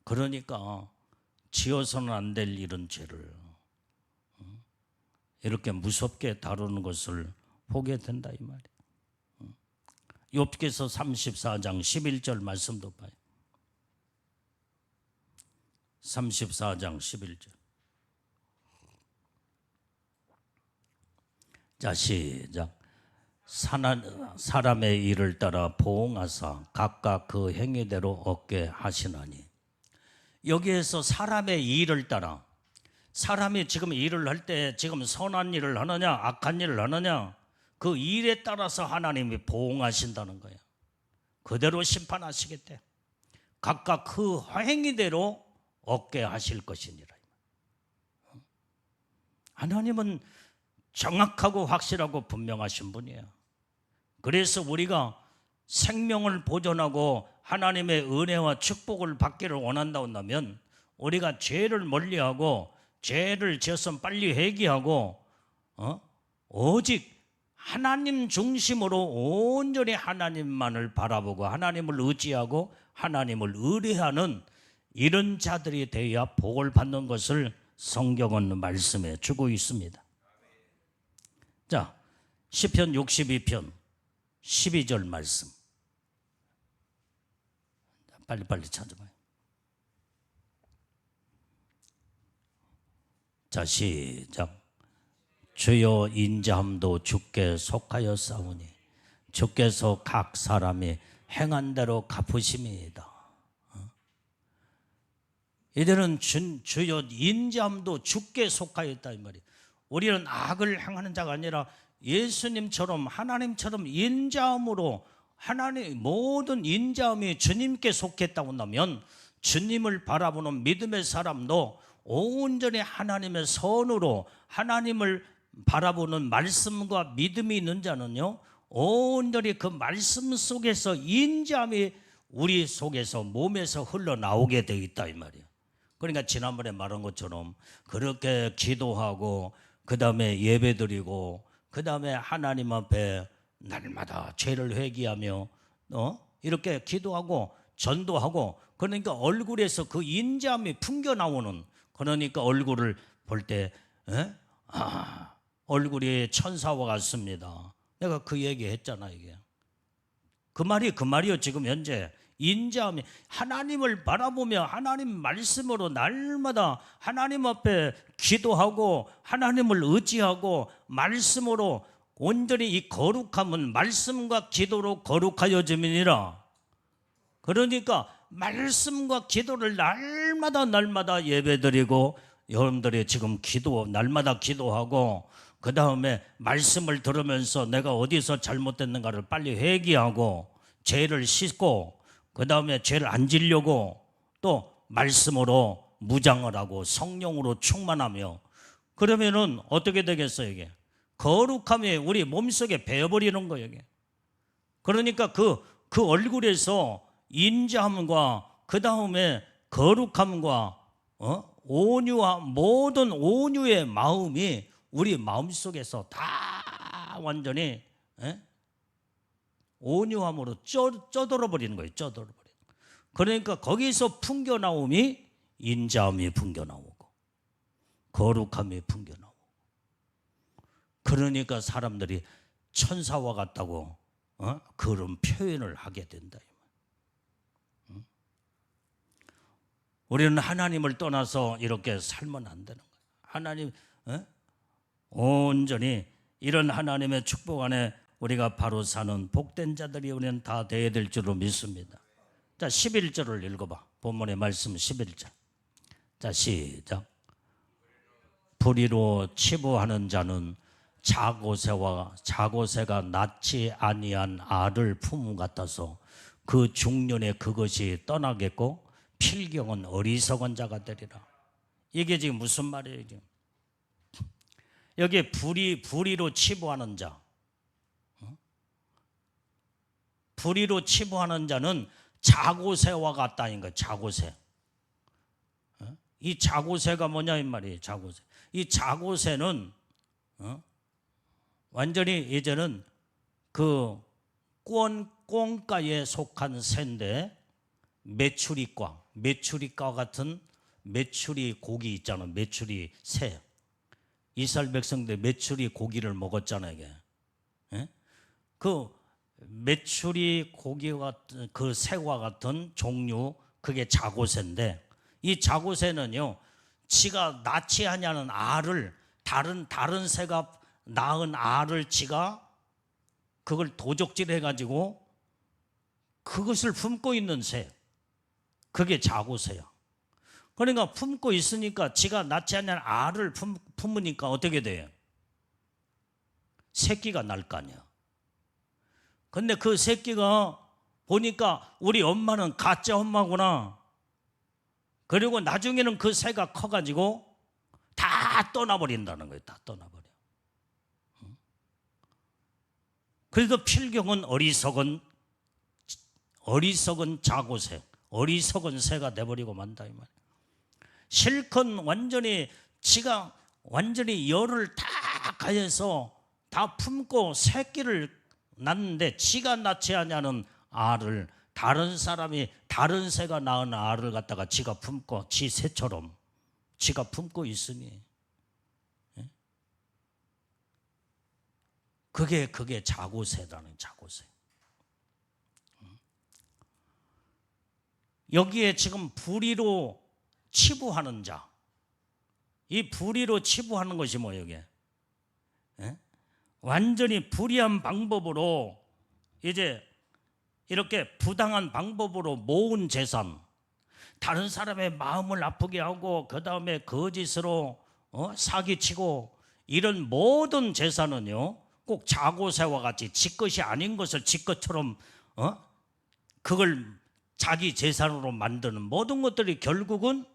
그러니까 지어서는 안 될 이런 죄를 이렇게 무섭게 다루는 것을 보게 된다 이 말이에요. 욥기서 34장 11절 말씀도 봐요. 34장 11절. 자, 시작. 사람의 일을 따라 보응하사 각각 그 행위대로 얻게 하시나니. 여기에서 사람의 일을 따라, 사람이 지금 일을 할 때 지금 선한 일을 하느냐 악한 일을 하느냐, 그 일에 따라서 하나님이 보응하신다는 거예요. 그대로 심판하시겠대. 각각 그 행위대로 얻게 하실 것이니라. 하나님은 정확하고 확실하고 분명하신 분이에요. 그래서 우리가 생명을 보존하고 하나님의 은혜와 축복을 받기를 원한다 한다면, 우리가 죄를 멀리하고 죄를 지었으면 빨리 회개하고 오직 하나님 중심으로 온전히 하나님만을 바라보고 하나님을 의지하고 하나님을 의뢰하는 이런 자들이 되어야 복을 받는 것을 성경은 말씀해 주고 있습니다. 자, 시편 62편 12절 말씀 빨리 찾아봐요. 자, 시작. 주여 인자함도 주께 속하여 싸우니 주께서 각 사람이 행한 대로 갚으심이다. 이들은 주여 인자함도 주께 속하였다 이 말이에요. 우리는 악을 행하는 자가 아니라 예수님처럼 하나님처럼 인자함으로, 하나님 모든 인자함이 주님께 속했다고 한다면, 주님을 바라보는 믿음의 사람도 온전히 하나님의 선으로 하나님을 바라보는 말씀과 믿음이 있는 자는요, 온전히 그 말씀 속에서 인자함이 우리 속에서 몸에서 흘러나오게 되어 있다 이 말이에요. 그러니까 지난번에 말한 것처럼 그렇게 기도하고 그 다음에 예배드리고 그 다음에 하나님 앞에 날마다 죄를 회개하며 이렇게 기도하고 전도하고, 그러니까 얼굴에서 그 인자함이 풍겨나오는, 그러니까 얼굴을 볼 때 얼굴이 천사와 같습니다. 내가 그 얘기 했잖아. 이게 그 말이요. 지금 현재 인자함이 하나님을 바라보며 하나님 말씀으로 날마다 하나님 앞에 기도하고 하나님을 의지하고 말씀으로 온전히 이 거룩함은 말씀과 기도로 거룩하여짐이니라. 그러니까 말씀과 기도를 날마다 예배드리고, 여러분들이 지금 날마다 기도하고 그 다음에 말씀을 들으면서 내가 어디서 잘못됐는가를 빨리 회개하고 죄를 씻고 그 다음에 죄를 안 지려고 또 말씀으로 무장을 하고 성령으로 충만하며, 그러면은 어떻게 되겠어요? 이게 거룩함이 우리 몸속에 배어버리는 거예요. 이게. 그러니까 그 얼굴에서 인자함과 그 다음에 거룩함과 온유와 모든 온유의 마음이 우리 마음속에서 다 완전히 온유함으로 쪄들어 버리는 거예요. 쪄들어 버리는. 그러니까 거기서 풍겨나옴이 인자함이 풍겨나오고 거룩함이 풍겨나오고, 그러니까 사람들이 천사와 같다고 그런 표현을 하게 된다. 우리는 하나님을 떠나서 이렇게 살면 안 되는 거예요. 하나님 온전히 이런 하나님의 축복 안에 우리가 바로 사는 복된 자들이 우리는 다 되어야 될 줄로 믿습니다. 자, 11절을 읽어봐. 본문의 말씀 11절. 자, 시작. 불의로 치부하는 자는 자고새가 낳지 아니한 알을 품음 같아서 그 중년에 그것이 떠나겠고 필경은 어리석은 자가 되리라. 이게 지금 무슨 말이에요? 지금 여기에 불의로 치부하는 자, 불의로 치부하는 자는 자고새와 같다는 거예요. 자고새. 이 자고새가 뭐냐 이 말이에요. 자고새. 이 자고새는 완전히 이제는 그 꿩가에 속한 새인데 메추리과 같은 메추리 고기 있잖아. 메추리 새. 이스라엘 백성들 메추리 고기를 먹었잖아요. 이게. 그 메추리 고기 같은 그 새와 같은 종류, 그게 자고새인데, 이 자고새는요 지가 낳지 아니하는 알을 다른 새가 낳은 알을 지가 그걸 도적질해 가지고 그것을 품고 있는 새, 그게 자고새야. 그러니까 품고 있으니까 지가 낳지 않는 알을 품으니까 어떻게 돼요? 새끼가 날 거 아니야. 근데 그 새끼가 보니까 우리 엄마는 가짜 엄마구나. 그리고 나중에는 그 새가 커가지고 다 떠나버린다는 거예요. 다 떠나버려. 그래도 필경은 어리석은 자고새, 어리석은 새가 돼버리고 만다 이 말이에요. 실컷 지가 완전히 열을 다 가해서 다 품고 새끼를 낳는데 지가 낳지 않냐는 알을 다른 새가 낳은 알을 갖다가 지가 품고 지 새처럼 지가 품고 있으니 그게 자고새라는 자고새. 여기에 지금 불의로 치부하는 자, 이 불의로 치부하는 것이 뭐예요? 이게 완전히 불의한 방법으로 이제 이렇게 부당한 방법으로 모은 재산, 다른 사람의 마음을 아프게 하고 그 다음에 거짓으로 사기치고 이런 모든 재산은요 꼭 자고새와 같이 지 것이 아닌 것을 지 것처럼 그걸 자기 재산으로 만드는 모든 것들이 결국은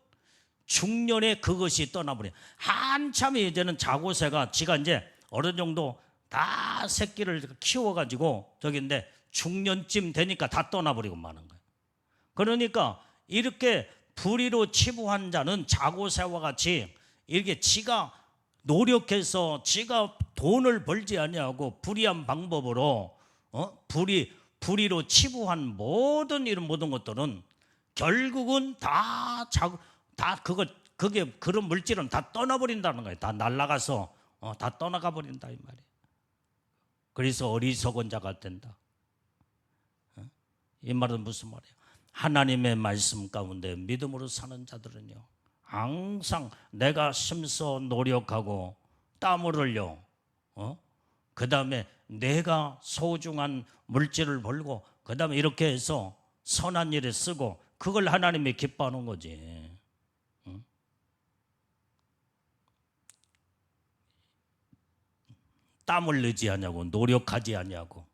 중년에 그것이 떠나버려. 한참 이제는 자고새가 지가 이제 어느 정도 다 새끼를 키워가지고 저기인데 중년쯤 되니까 다 떠나버리고 마는 거예요. 그러니까 이렇게 불의로 치부한 자는 자고새와 같이 이렇게 지가 노력해서 지가 돈을 벌지 아니하고 불의한 방법으로 불의로 치부한 이런 모든 것들은 결국은 그런 물질은 다 떠나버린다는 거예요. 다 날아가서 다 떠나가 버린다 이 말이에요. 그래서 어리석은 자가 된다. 이 말은 무슨 말이에요? 하나님의 말씀 가운데 믿음으로 사는 자들은요 항상 내가 힘써 노력하고 땀을 흘려 그 다음에 내가 소중한 물질을 벌고 그 다음에 이렇게 해서 선한 일에 쓰고 그걸 하나님이 기뻐하는 거지. 땀을 내지 않냐고, 노력하지 않냐고,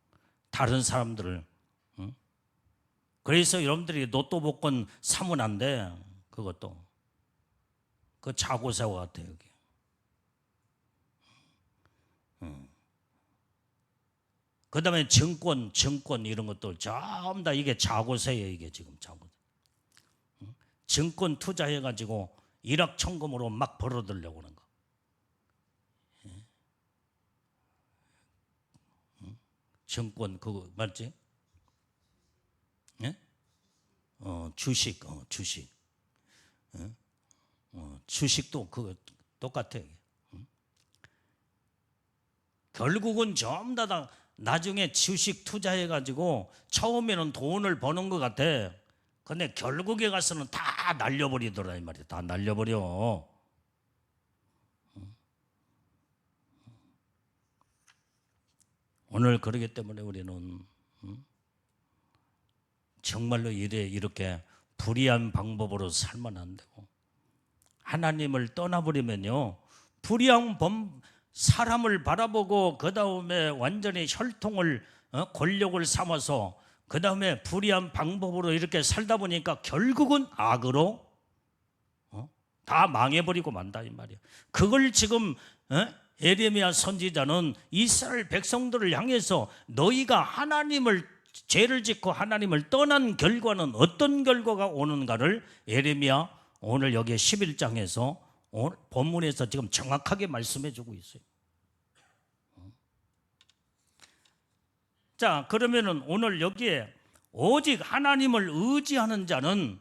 다른 사람들을. 그래서 여러분들이 로또 복권 사면 안 돼. 그것도 그 자고새와 같아 여기. 그 다음에 증권 이런 것도 전부 다 이게 자고새예요. 이게 지금 자고새. 증권 투자해가지고 일확천금으로 막 벌어들려고 하는 거. 증권 그거 맞지? 예? 주식. 주식도 그거 똑같아. 결국은 전부 다 나중에 주식 투자해가지고 처음에는 돈을 버는 것 같아. 근데 결국에 가서는 다 날려버리더라 이 말이야. 다 날려버려. 오늘 그러기 때문에 우리는 정말로 이렇게 불의한 방법으로 살면 안 되고, 하나님을 떠나버리면요, 불의한 사람을 바라보고 그 다음에 완전히 혈통을 권력을 삼아서 그 다음에 불의한 방법으로 이렇게 살다 보니까 결국은 악으로 다 망해버리고 만다 이 말이야. 그걸 지금 예레미야 선지자는 이스라엘 백성들을 향해서 너희가 하나님을 죄를 짓고 하나님을 떠난 결과는 어떤 결과가 오는가를 예레미야 오늘 여기 11장에서 오늘 본문에서 지금 정확하게 말씀해 주고 있어요. 자, 그러면은 오늘 여기에 오직 하나님을 의지하는 자는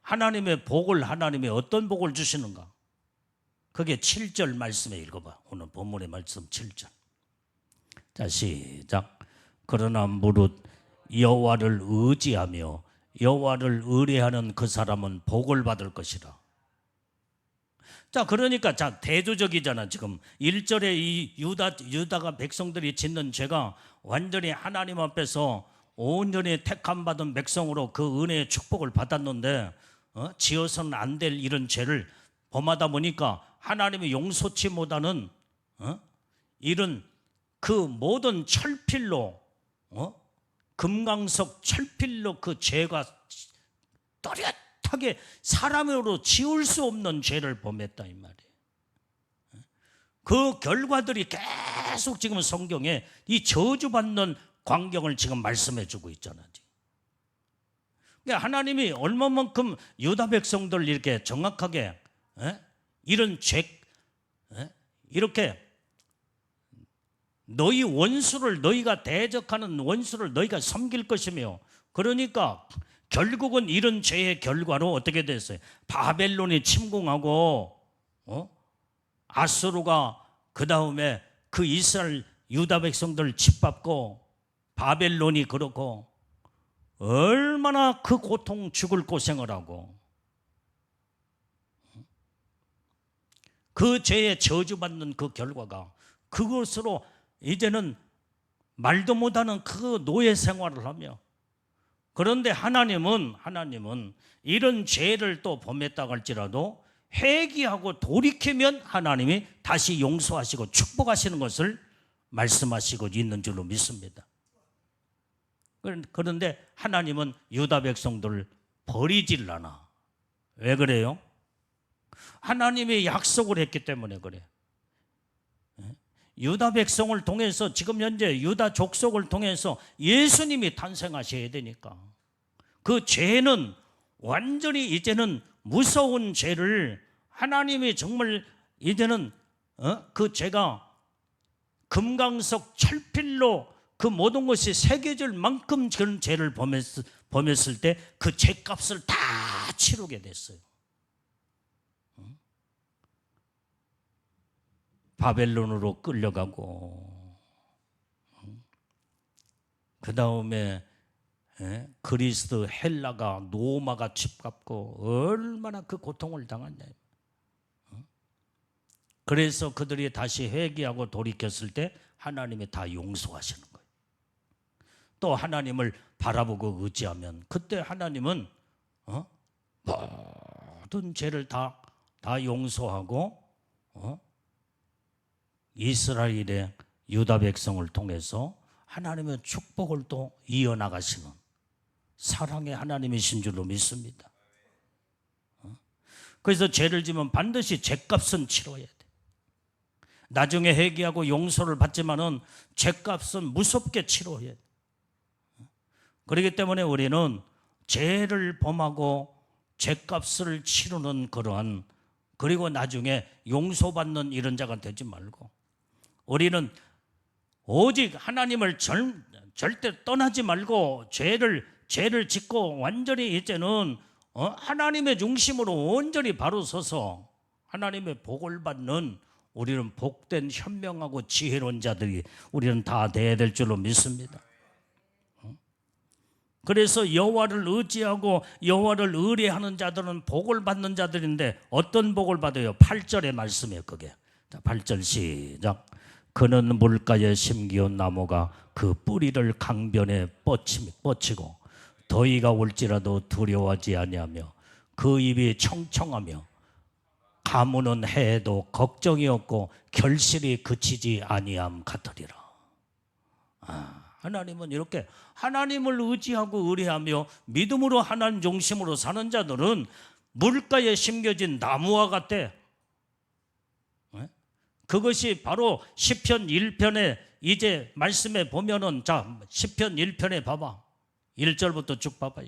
하나님의 복을, 하나님의 어떤 복을 주시는가? 그게 7절 말씀에 읽어봐. 오늘 본문의 말씀 7절. 자, 시작. 그러나 무릇 여호와를 의지하며 여호와를 의뢰하는 그 사람은 복을 받을 것이라. 자, 그러니까 자, 대조적이잖아. 지금 1절에 이 유다가 백성들이 짓는 죄가 완전히 하나님 앞에서 온전히 택함 받은 백성으로 그 은혜의 축복을 받았는데 지어서는 안 될 이런 죄를 범하다 보니까 하나님의 용서치 못하는 이런 그 모든 철필로 금강석 철필로 그 죄가 또렷하게 사람으로 지울 수 없는 죄를 범했다 이 말이에요. 그 결과들이 계속 지금 성경에 이 저주받는 광경을 지금 말씀해 주고 있잖아요. 그러니까 하나님이 얼마만큼 유다 백성들 이렇게 정확하게 이런 죄 이렇게 너희 원수를, 너희가 대적하는 원수를 너희가 섬길 것이며, 그러니까 결국은 이런 죄의 결과로 어떻게 됐어요? 바벨론이 침공하고 아수르가 그 다음에 그 이스라엘 유다 백성들을 짓밟고 바벨론이 그렇고 얼마나 그 고통 죽을 고생을 하고 그 죄에 저주받는 그 결과가 그것으로 이제는 말도 못하는 그 노예 생활을 하며, 그런데 하나님은 이런 죄를 또 범했다고 할지라도 회개하고 돌이키면 하나님이 다시 용서하시고 축복하시는 것을 말씀하시고 있는 줄로 믿습니다. 그런데 하나님은 유다 백성들을 버리질 않아. 왜 그래요? 하나님이 약속을 했기 때문에 그래. 유다 백성을 통해서 지금 현재 유다 족속을 통해서 예수님이 탄생하셔야 되니까 그 죄는 완전히 이제는 무서운 죄를 하나님이 정말 이제는 그 죄가 금강석 철필로 그 모든 것이 새겨질 만큼 그런 죄를 범했을 때 그 죄값을 다 치르게 됐어요. 바벨론으로 끌려가고 그 다음에 그리스 헬라가 로마가 집값고 얼마나 그 고통을 당했냐. 그래서 그들이 다시 회개하고 돌이켰을 때 하나님이 다 용서하시는 거예요. 또 하나님을 바라보고 의지하면 그때 하나님은 모든 죄를 다 용서하고 이스라엘의 유다 백성을 통해서 하나님의 축복을 또 이어나가시는 사랑의 하나님이신 줄로 믿습니다. 그래서 죄를 지면 반드시 죄값은 치러야 돼. 나중에 회개하고 용서를 받지만은 죄값은 무섭게 치러야 돼. 그렇기 때문에 우리는 죄를 범하고 죄값을 치르는 그러한, 그리고 나중에 용서받는 이런 자가 되지 말고 우리는 오직 하나님을 절대 떠나지 말고 죄를 짓고 완전히 이제는 하나님의 중심으로 온전히 바로 서서 하나님의 복을 받는 우리는 복된 현명하고 지혜로운 자들이 우리는 다 돼야 될 줄로 믿습니다. 그래서 여호와를 의지하고 여호와를 의뢰하는 자들은 복을 받는 자들인데 어떤 복을 받아요? 8절의 말씀이에요. 그게. 자, 8절 시작. 그는 물가에 심기운 나무가 그 뿌리를 강변에 뻗치고 더위가 올지라도 두려워하지 아니하며 그 입이 청청하며 가무는 해에도 걱정이 없고 결실이 그치지 아니함 같으리라. 하나님은 이렇게 하나님을 의지하고 의뢰하며 믿음으로 하나님 중심으로 사는 자들은 물가에 심겨진 나무와 같대. 그것이 바로 시편 1편에 이제 말씀에 보면은, 자, 시편 1편에 봐봐. 1절부터 쭉 봐봐.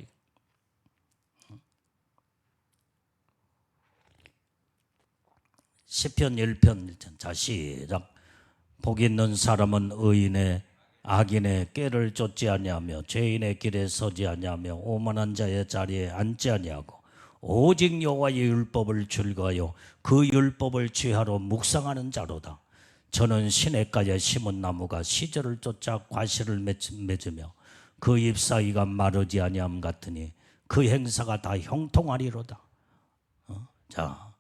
시편 1편. 자, 시작. 복 있는 사람은 의인의 악인의 꾀를 쫓지 아니하며 죄인의 길에 서지 아니하며 오만한 자의 자리에 앉지 아니하고 오직 여호와의 율법을 즐거워하여 그 율법을 취하러 묵상하는 자로다. 저는 시냇가에 심은 나무가 시절을 쫓아 과실을 맺으며 그 잎사귀가 마르지 아니함 같으니 그 행사가 다 형통하리로다. 자,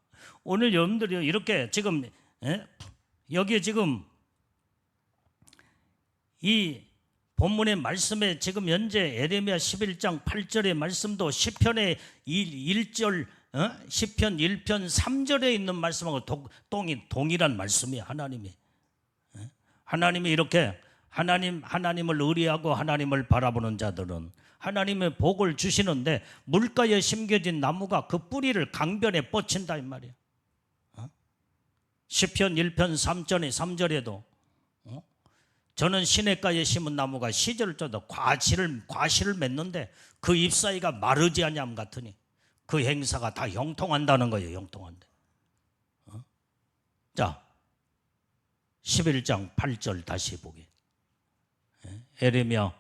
오늘 여러분들이 이렇게 지금 여기에 지금 이 본문의 말씀에 지금 현재 에레미야 11장 8절의 말씀도 시편의 1절, 시편 1편 3절에 있는 말씀하고 동일한 말씀이에요. 하나님이 이렇게 하나님을 의뢰하고 하나님을 바라보는 자들은 하나님의 복을 주시는데 물가에 심겨진 나무가 그 뿌리를 강변에 뻗친다 이 말이에요. 시편 1편 3절에도 저는 시냇가에 심은 나무가 시절을 쫓아 과실을 맺는데 그 잎사귀가 마르지 아니함 같으니 그 행사가 다 형통한다는 거예요. 형통한데. 자, 11장 8절 다시 보게. 에레미야,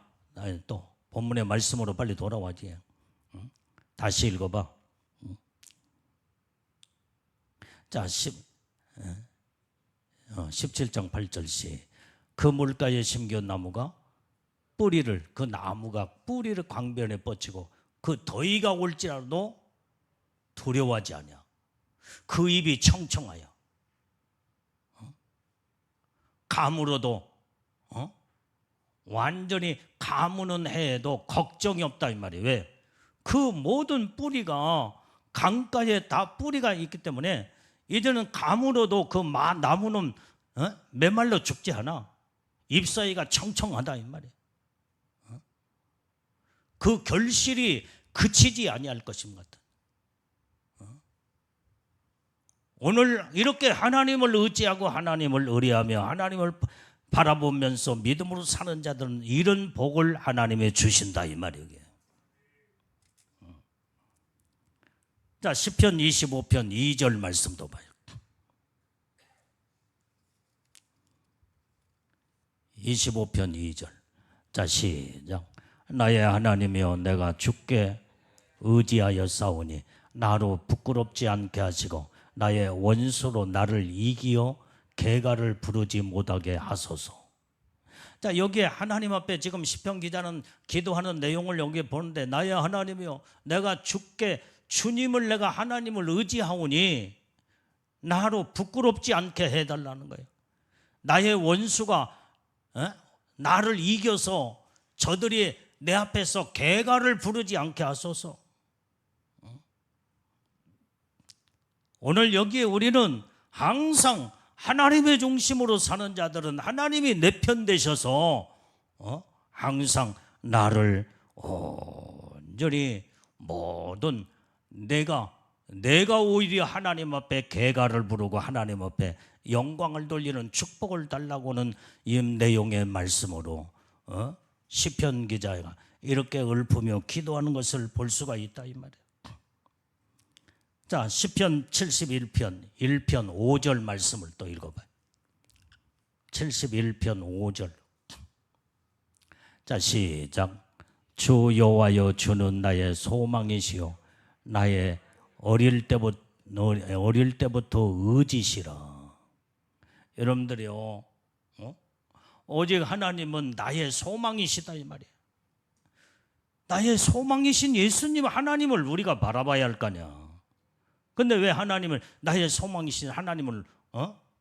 또 본문의 말씀으로 빨리 돌아와지. 다시 읽어봐. 자, 17장 8절씩 그 물가에 심겨온 나무가 그 나무가 뿌리를 강변에 뻗치고 그 더위가 올지라도 두려워하지 않냐. 그 입이 청청하여 가물어도 완전히 가무는 해에도 걱정이 없다 이 말이에요. 왜? 그 모든 뿌리가 강가에 다 뿌리가 있기 때문에 이제는 가물어도 그 나무는 메말라 죽지 않아. 잎사귀가 청청하다 이 말이에요. 그 결실이 그치지 아니할 것입니다. 오늘 이렇게 하나님을 의지하고 하나님을 의뢰하며 하나님을 바라보면서 믿음으로 사는 자들은 이런 복을 하나님이 주신다 이 말이에요. 자, 시편 25편 2절 말씀도 봐요. 25편 2절. 자, 시작. 나의 하나님이여 내가 주께 의지하여 싸우니 나로 부끄럽지 않게 하시고 나의 원수로 나를 이기어 개가를 부르지 못하게 하소서. 자, 여기에 하나님 앞에 지금 시편 기자는 기도하는 내용을 여기에 보는데 나의 하나님이여 내가 주님을 내가 하나님을 의지하오니 나로 부끄럽지 않게 해달라는 거예요. 나의 원수가 나를 이겨서 저들이 내 앞에서 개가를 부르지 않게 하소서. 오늘 여기에 우리는 항상 하나님의 중심으로 사는 자들은 하나님이 내 편 되셔서 항상 나를 온전히 모든 내가 오히려 하나님 앞에 개가를 부르고 하나님 앞에 영광을 돌리는 축복을 달라고는 이 내용의 말씀으로 시편 기자가 이렇게 읊으며 기도하는 것을 볼 수가 있다 이 말이에요. 자, 시편 71편 1편 5절 말씀을 또 읽어봐요. 71편 5절. 자, 시작. 주 여호와여 주는 나의 소망이시요 나의 어릴 때부터 의지시라. 여러분들이요, 오직 하나님은 나의 소망이시다 이 말이에요. 나의 소망이신 예수님 하나님을 우리가 바라봐야 할 거냐. 근데 왜 하나님을 나의 소망이신 하나님을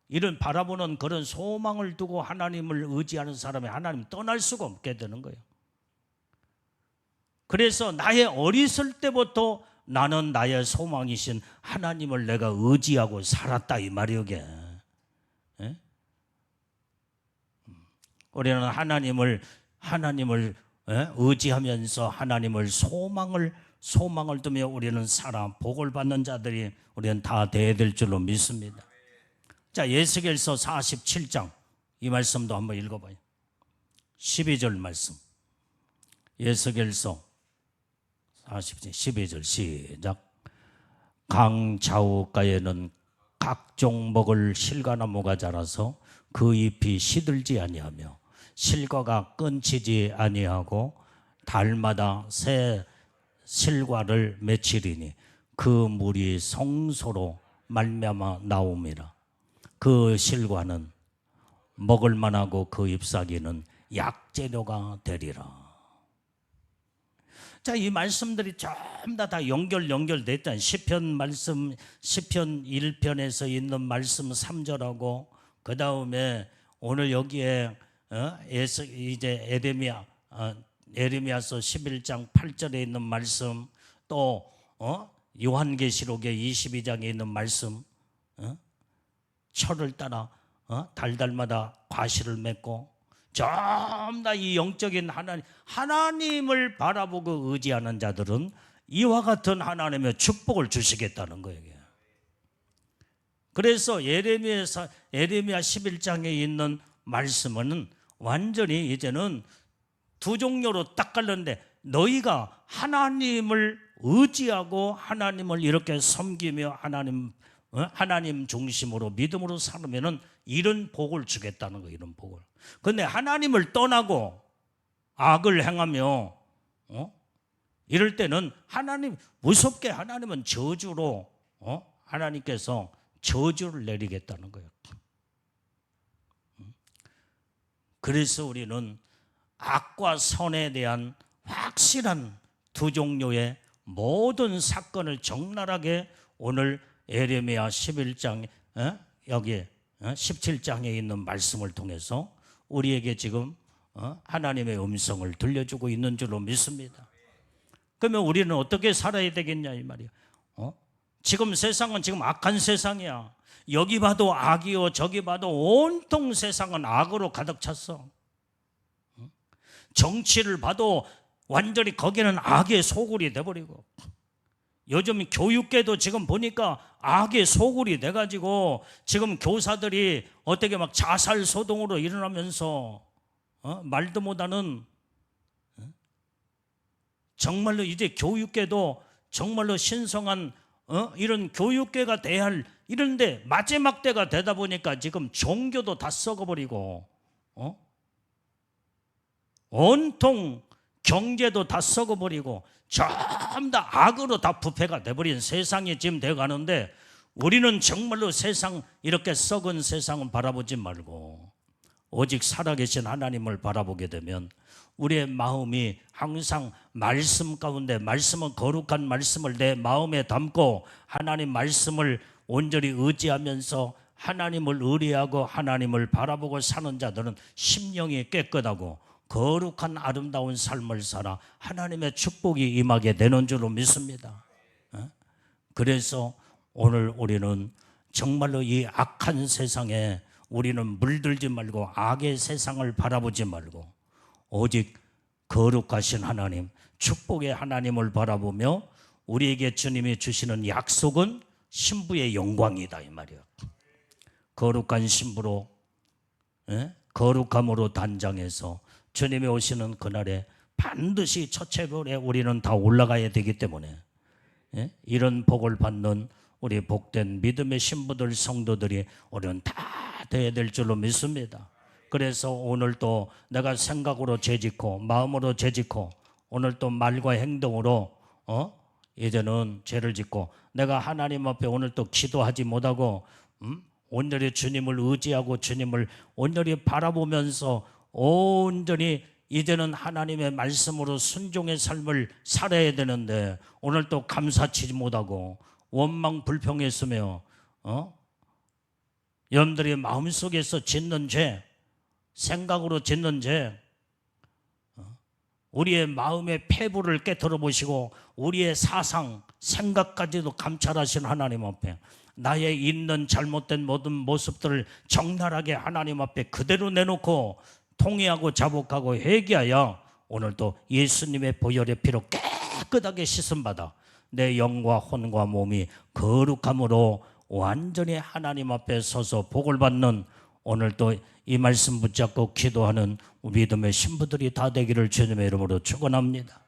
이런 바라보는 그런 소망을 두고 하나님을 의지하는 사람이 하나님 떠날 수가 없게 되는 거예요. 그래서 나의 어렸을 때부터 나는 나의 소망이신 하나님을 내가 의지하고 살았다 이 말이오게. 예? 우리는 하나님을 의지하면서 하나님을 소망을 두며 우리는 살아 복을 받는 자들이 우리는 다 되어야 될 줄로 믿습니다. 자, 에스겔서 47장 이 말씀도 한번 읽어봐요. 12절 말씀. 에스겔서 40장 12절 시작. 강 좌우가에는 각종 먹을 실과나무가 자라서 그 잎이 시들지 아니하며 실과가 끊치지 아니하고 달마다 새 실과를 맺히리니 그 물이 성소로 말미암아 나옵니다. 그 실과는 먹을 만하고 그 잎사귀는 약재료가 되리라. 자, 이 말씀들이 전부 다 연결됐다. 시편 말씀, 시편 1편에서 있는 말씀 3절하고 그 다음에 오늘 여기에 이제 에레미야서 11장 8절에 있는 말씀, 또 요한계시록의 22장에 있는 말씀, 철을 따라 달달마다 과실을 맺고 전부 다 이 영적인 하나님을 바라보고 의지하는 자들은 이와 같은 하나님의 축복을 주시겠다는 거예요. 그래서 예레미야 11장에 있는 말씀은 완전히 이제는 두 종류로 딱 갈렸는데, 너희가 하나님을 의지하고 하나님을 이렇게 섬기며 하나님 중심으로 믿음으로 살면은 이런 복을 주겠다는 거예요. 이런 복을. 그런데 하나님을 떠나고 악을 행하며 이럴 때는 무섭게 하나님은 저주로 하나님께서 저주를 내리겠다는 거예요. 그래서 우리는 악과 선에 대한 확실한 두 종류의 모든 사건을 적나라하게 오늘 에레미야 11장 여기 17장에 있는 말씀을 통해서 우리에게 지금 하나님의 음성을 들려주고 있는 줄로 믿습니다. 그러면 우리는 어떻게 살아야 되겠냐 이 말이야. 지금 세상은 지금 악한 세상이야. 여기 봐도 악이요 저기 봐도 온통 세상은 악으로 가득 찼어. 정치를 봐도 완전히 거기는 악의 소굴이 돼버리고, 요즘 교육계도 지금 보니까 악의 소굴이 돼가지고 지금 교사들이 어떻게 막 자살 소동으로 일어나면서 말도 못하는, 정말로 이제 교육계도 정말로 신성한 이런 교육계가 돼야 할 이런데 마지막 때가 되다 보니까 지금 종교도 다 썩어버리고 온통 경제도 다 썩어버리고 전부 다 악으로 다 부패가 돼버린 세상이 지금 돼가는데, 우리는 정말로 이렇게 썩은 세상은 바라보지 말고 오직 살아계신 하나님을 바라보게 되면 우리의 마음이 항상 말씀 가운데, 말씀은 거룩한 말씀을 내 마음에 담고 하나님 말씀을 온전히 의지하면서 하나님을 의뢰하고 하나님을 바라보고 사는 자들은 심령이 깨끗하고 거룩한 아름다운 삶을 살아 하나님의 축복이 임하게 되는 줄로 믿습니다. 그래서 오늘 우리는 정말로 이 악한 세상에 우리는 물들지 말고 악의 세상을 바라보지 말고 오직 거룩하신 하나님, 축복의 하나님을 바라보며 우리에게 주님이 주시는 약속은 신부의 영광이다 이 말이야. 거룩한 신부로 거룩함으로 단장해서 주님이 오시는 그날에 반드시 첫째별에 우리는 다 올라가야 되기 때문에 이런 복을 받는 우리 복된 믿음의 신부들 성도들이 우리는 다 되어야 될 줄로 믿습니다. 그래서 오늘 또 내가 생각으로 죄짓고 마음으로 죄짓고 오늘 또 말과 행동으로 이제는 죄를 짓고 내가 하나님 앞에 오늘 또 기도하지 못하고 온전히 주님을 의지하고 주님을 온전히 바라보면서 온전히 이제는 하나님의 말씀으로 순종의 삶을 살아야 되는데 오늘 또 감사치지 못하고 원망 불평했으며 여러분들이 마음속에서 짓는 죄, 생각으로 짓는 죄, 우리의 마음의 폐부를 깨뜨려 보시고 우리의 사상, 생각까지도 감찰하신 하나님 앞에 나의 있는 잘못된 모든 모습들을 적나라하게 하나님 앞에 그대로 내놓고 통회하고 자복하고 회개하여 오늘도 예수님의 보혈의 피로 깨끗하게 씻음받아 내 영과 혼과 몸이 거룩함으로 완전히 하나님 앞에 서서 복을 받는 오늘도 이 말씀 붙잡고 기도하는 믿음의 신부들이 다 되기를 주님의 이름으로 축원합니다.